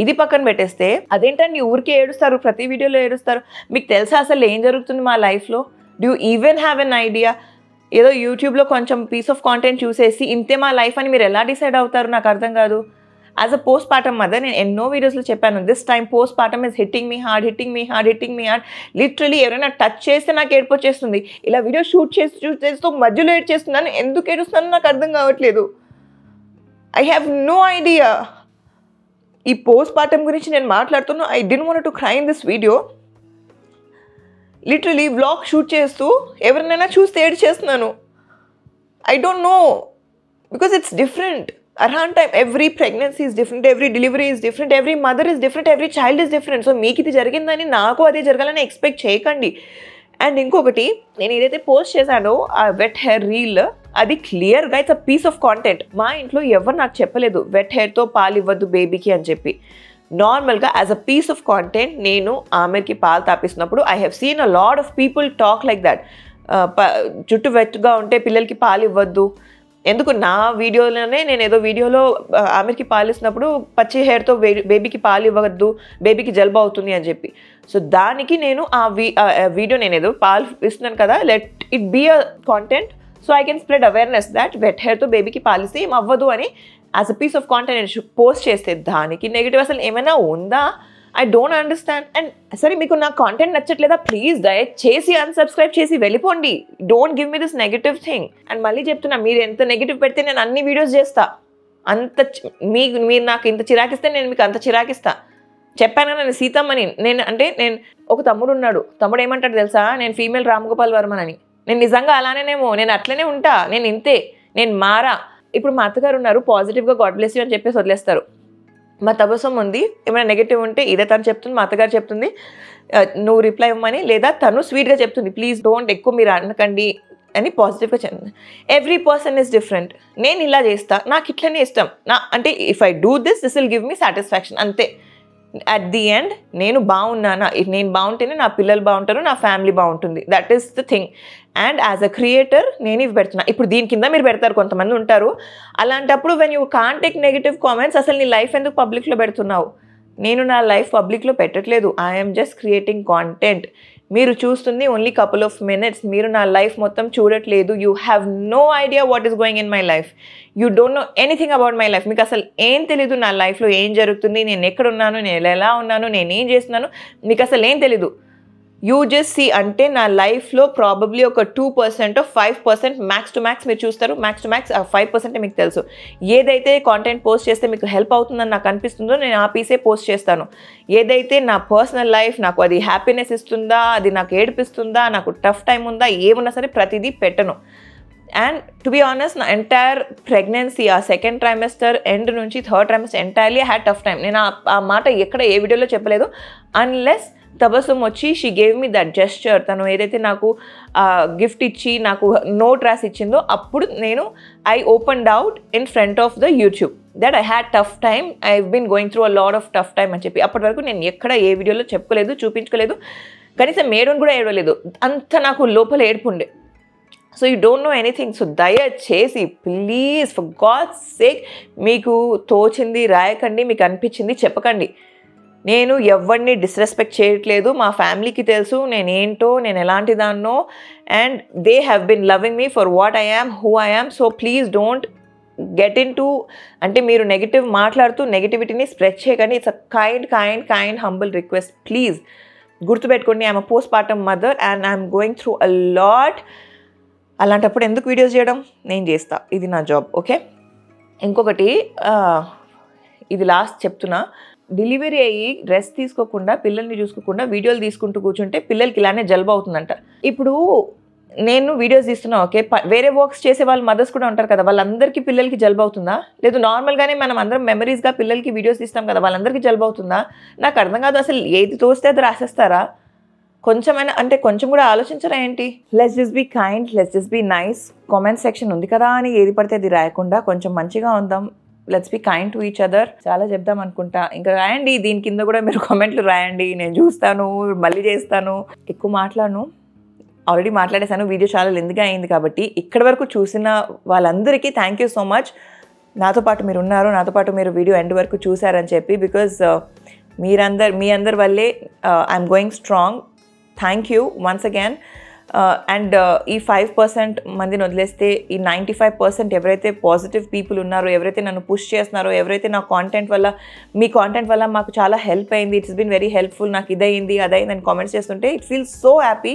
ఇది పక్కన పెట్టేస్తే అదేంటండి ఊరికి ఏడుస్తారు, ప్రతి వీడియోలో ఏడుస్తారు. మీకు తెలుసా అసలు ఏం జరుగుతుంది మా లైఫ్లో? Do you even have an idea? ఏదో యూట్యూబ్లో కొంచెం పీస్ ఆఫ్ కాంటెంట్ చూసేసి ఇంతే మా లైఫ్ అని మీరు ఎలా డిసైడ్ అవుతారు? నాకు అర్థం కాదు. As a post partum mother నేను ఎన్నో వీడియోస్లో చెప్పాను, this time post partum is hitting me hard, hitting me hard, hitting me hard. Literally ఎవరైనా టచ్ చేస్తే నాకు ఏడుపు వచ్చేస్తుంది. ఇలా వీడియో షూట్ చేస్తూ మధ్యలో ఏడ్ చేస్తున్నాను, ఎందుకు ఏడుస్తున్నాను నాకు అర్థం కావట్లేదు. I have no idea. ఈ పోస్ట్ పార్టమ్ గురించి నేను మాట్లాడుతున్నాను. I didn't want to cry in this video. Literally vlog shoot చేస్తూ ఎవరినైనా చూస్తే ఏడ్ చేస్తున్నాను. I don't know because it's different. Around time every pregnancy is different, every delivery is different, every mother is different, every child is different. So మీకు ఇది జరిగిందని నాకు అదే జరగాలని ఎక్స్పెక్ట్ చేయకండి. అండ్ ఇంకొకటి, నేను ఏదైతే పోస్ట్ చేశానో ఆ వెట్ హెయిర్ రీల్, అది క్లియర్గా it's a piece of content. మా ఇంట్లో ఎవరు నాకు చెప్పలేదు వెట్ హెయిర్తో పాలు ఇవ్వద్దు బేబీకి అని చెప్పి. నార్మల్గా as a piece of content నేను ఆమెకి పాలు తాపిస్తున్నప్పుడు I have seen a lot of people talk like that. జుట్టు వెట్గా ఉంటే పిల్లలకి పాలు ఇవ్వద్దు. ఎందుకు నా వీడియోలోనే నేను ఏదో వీడియోలో ఆమెకి పాలు ఇస్తున్నప్పుడు పచ్చి హెయిర్తో బేబీకి పాలు ఇవ్వద్దు, బేబీకి జలుబు అవుతుంది అని చెప్పి. సో దానికి నేను ఆ వీడియో నేను ఏదో పాలు ఇస్తున్నాను కదా, let it be a content so I can spread awareness that wet హెయిర్తో బేబీకి పాలిస్తే ఏం అవ్వదు అని as a piece of content నేను పోస్ట్ చేస్తే దానికి నెగిటివ్ అసలు ఏమైనా ఉందా? I don't understand. అండ్ సరే మీకు నా కాంటెంట్ నచ్చట్లేదా, ప్లీజ్ దయచేసి అన్సబ్స్క్రైబ్ చేసి వెళ్ళిపోండి. Don't give me this negative thing. And మళ్ళీ చెప్తున్నా, మీరు ఎంత నెగిటివ్ పెడితే నేను అన్ని వీడియోస్ చేస్తా. మీరు నాకు ఇంత చిరాకిస్తే నేను మీకు అంత చిరాకిస్తా. చెప్పాను కదా నేను సీతమ్మని. నేను ఒక తమ్ముడు ఉన్నాడు. తమ్ముడు ఏమంటాడు తెలుసా, నేను ఫీమేల్ రామ్గోపాల్ వర్మన్ అని. నేను నిజంగా అలానేనేమో, నేను అట్లనే ఉంటా, నేను ఇంతే, నేను మారా. ఇప్పుడు మా అత్తగారు ఉన్నారు, పాజిటివ్గా గాడ్ బ్లెస్ యూ అని చెప్పేసి వదిలేస్తారు. మా తబసం ఉంది, ఏమైనా నెగిటివ్ ఉంటే ఇదే తను చెప్తుంది, మా అత్తగారు చెప్తుంది నువ్వు రిప్లై ఇవ్వమని, లేదా తను స్వీట్గా చెప్తుంది ప్లీజ్ డోంట్ ఎక్కువ మీరు అనకండి అని పాజిటివ్గా చెప్తుంది. Every person is different. నేను ఇలా చేస్తా, నాకు ఇట్లనే ఇష్టం, అంటే if I do this will give me satisfaction అంతే. అట్ ది ఎండ్ నేను బాగున్నానా, నేను బాగుంటేనే నా పిల్లలు బాగుంటారు, నా ఫ్యామిలీ బాగుంటుంది. That is the thing. And as a creator నేను ఇవి పెడుతున్నా. ఇప్పుడు దీని కింద మీరు పెడతారు, కొంతమంది ఉంటారు అలాంటప్పుడు when you can't take negative comments, అసలు నీ లైఫ్ ఎందుకు పబ్లిక్లో పెడుతున్నావు? నేను నా లైఫ్ పబ్లిక్లో పెట్టట్లేదు. I'm just creating content. మీరు చూస్తుంది ఓన్లీ కపుల్ ఆఫ్ మినిట్స్. మీరు నా లైఫ్ మొత్తం చూడట్లేదు. You have no idea what is going in my life. You don't know anything about my life. మీకు అసలు ఏం తెలీదు నా లైఫ్లో ఏం జరుగుతుంది, నేను ఎక్కడున్నాను, నేను ఎలా ఉన్నాను, నేను ఏం చేస్తున్నాను, మీకు అసలు ఏం తెలీదు. You just see. అంటే నా లైఫ్లో ప్రాబబ్లీ ఒక 2% 5% మ్యాక్స్ టు మ్యాక్స్ మీరు చూస్తారు. మ్యాక్స్ టు మ్యాక్స్ 5% మీకు తెలుసు. ఏదైతే కాంటెంట్ పోస్ట్ చేస్తే మీకు హెల్ప్ అవుతుందని నాకు అనిపిస్తుందో నేను ఆ పీసే పోస్ట్ చేస్తాను. ఏదైతే నా పర్సనల్ లైఫ్ నాకు అది హ్యాపీనెస్ ఇస్తుందా, అది నాకు ఏడిపిస్తుందా, నాకు టఫ్ టైం ఉందా, ఏమున్నా సరే ప్రతిదీ పెట్టను. అండ్ టు బీ ఆనెస్ట్, నా ఎంటైర్ ప్రెగ్నెన్సీ ఆ సెకండ్ ట్రైమెస్టర్ ఎండ్ నుంచి third trimester entirely had tough time. నేను ఆ మాట ఎక్కడ ఏ వీడియోలో చెప్పలేదు. అన్లెస్ తబస్సుమ్ వచ్చి she gave me that gesture. తను ఏదైతే నాకు గిఫ్ట్ ఇచ్చి నాకు నోట్ రాసి ఇచ్చిందో అప్పుడు నేను I opened out in front of the YouTube that I had tough time, I been going through a lot of tough time అని చెప్పి. అప్పటి వరకు నేను ఎక్కడ ఏ వీడియోలో చెప్పుకోలేదు, చూపించుకోలేదు, కనీసం మేడని కూడా ఏడవలేదు. అంత నాకు లోపల ఏడుపుండే. So you don't know anything. So దయచేసి ప్లీజ్ ఫర్ గాడ్స్ సేక్ మీకు తోచింది రాయకండి, మీకు అనిపించింది చెప్పకండి. నేను ఎవరిని డిస్రెస్పెక్ట్ చేయట్లేదు. మా ఫ్యామిలీకి తెలుసు నేనేంటో, నేను ఎలాంటి దాన్నో. And they have been loving me for what I am, who I am. So please don't get into, అంటే మీరు నెగిటివ్ మాట్లాడుతూ నెగిటివిటీని స్ప్రెడ్ చేయకండి. It's a kind humble request. Please గుర్తుపెట్టుకోండి, I'm a post partum mother and I'm going through a lot. అలాంటప్పుడు ఎందుకు videos చేయడం, నేను చేస్తా, ఇది నా జాబ్. ఓకే. ఇంకొకటి, ఇది లాస్ట్ చెప్తున్నా, డెలివరీ అయ్యి రెస్ట్ తీసుకోకుండా పిల్లల్ని చూసుకోకుండా వీడియోలు తీసుకుంటూ కూర్చుంటే పిల్లలకి ఇలానే జలుబు అవుతుందంట. ఇప్పుడు నేను వీడియోస్ తీస్తున్నా, ఓకే, వేరే వర్క్స్ చేసే వాళ్ళు మదర్స్ కూడా ఉంటారు కదా, వాళ్ళందరికీ పిల్లలకి జలుబు అవుతుందా? లేదు నార్మల్గానే మనం అందరం మెమరీస్గా పిల్లలకి వీడియోస్ తీస్తాం కదా, వాళ్ళందరికీ జలుబు అవుతుందా? నాకు అర్థం కాదు. అసలు ఏది తోస్తే అది రాసేస్తారా? కొంచెమైనా అంటే కొంచెం కూడా ఆలోచించరా ఏంటి? Let's just be kind, let's just be nice. Comment section ఉంది కదా అని ఏది పడితే అది రాయకుండా కొంచెం మంచిగా ఉందాం. Let's be kind to each other. చాలా చెప్దాం అనుకుంటా, ఇంకా రాయండి. దీని కింద కూడా మీరు కామెంట్లు రాయండి, నేను చూస్తాను, మళ్ళీ చేస్తాను. ఎక్కువ మాట్లాడను, ఆల్రెడీ మాట్లాడేశాను. వీడియో చాలా లెంత్గా అయింది కాబట్టి ఇక్కడి వరకు చూసిన వాళ్ళందరికీ థ్యాంక్ యూ సో మచ్. నాతో పాటు మీరు ఉన్నారు, నాతో పాటు మీరు వీడియో ఎండ్ వరకు చూసారని చెప్పి. బికాజ్ మీ అందరి వల్లే I'm going strong. Thank you once again. And ఈ 5% మందిని వదిలేస్తే ఈ 95% ఎవరైతే పాజిటివ్ పీపుల్ ఉన్నారో, ఎవరైతే నన్ను పుష్ చేస్తున్నారో, ఎవరైతే నా కాంటెంట్ వల్ల, మీ కాంటెంట్ వల్ల మాకు చాలా హెల్ప్ అయింది, ఇట్స్ బీన్ వెరీ హెల్ప్ఫుల్, నాకు ఇదయింది అదైంది అని కామెంట్స్ చేస్తుంటే ఇట్ ఫీల్స్ సో హ్యాపీ.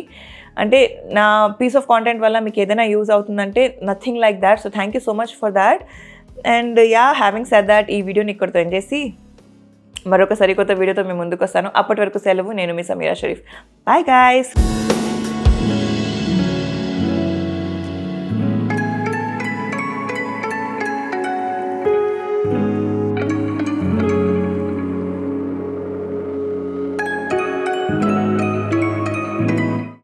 అంటే నా పీస్ ఆఫ్ కాంటెంట్ వల్ల మీకు ఏదైనా యూజ్ అవుతుందంటే nothing like that. So thank you so much for that. And yeah, having said that, ఈ వీడియోని ఇక్కడితో ఎండ్ చేసి మరొక సరికొత్త వీడియోతో మేము ముందుకు వస్తాను. అప్పటి వరకు సెలవు. నేను మీ సమీరా షరీఫ్. Bye guys.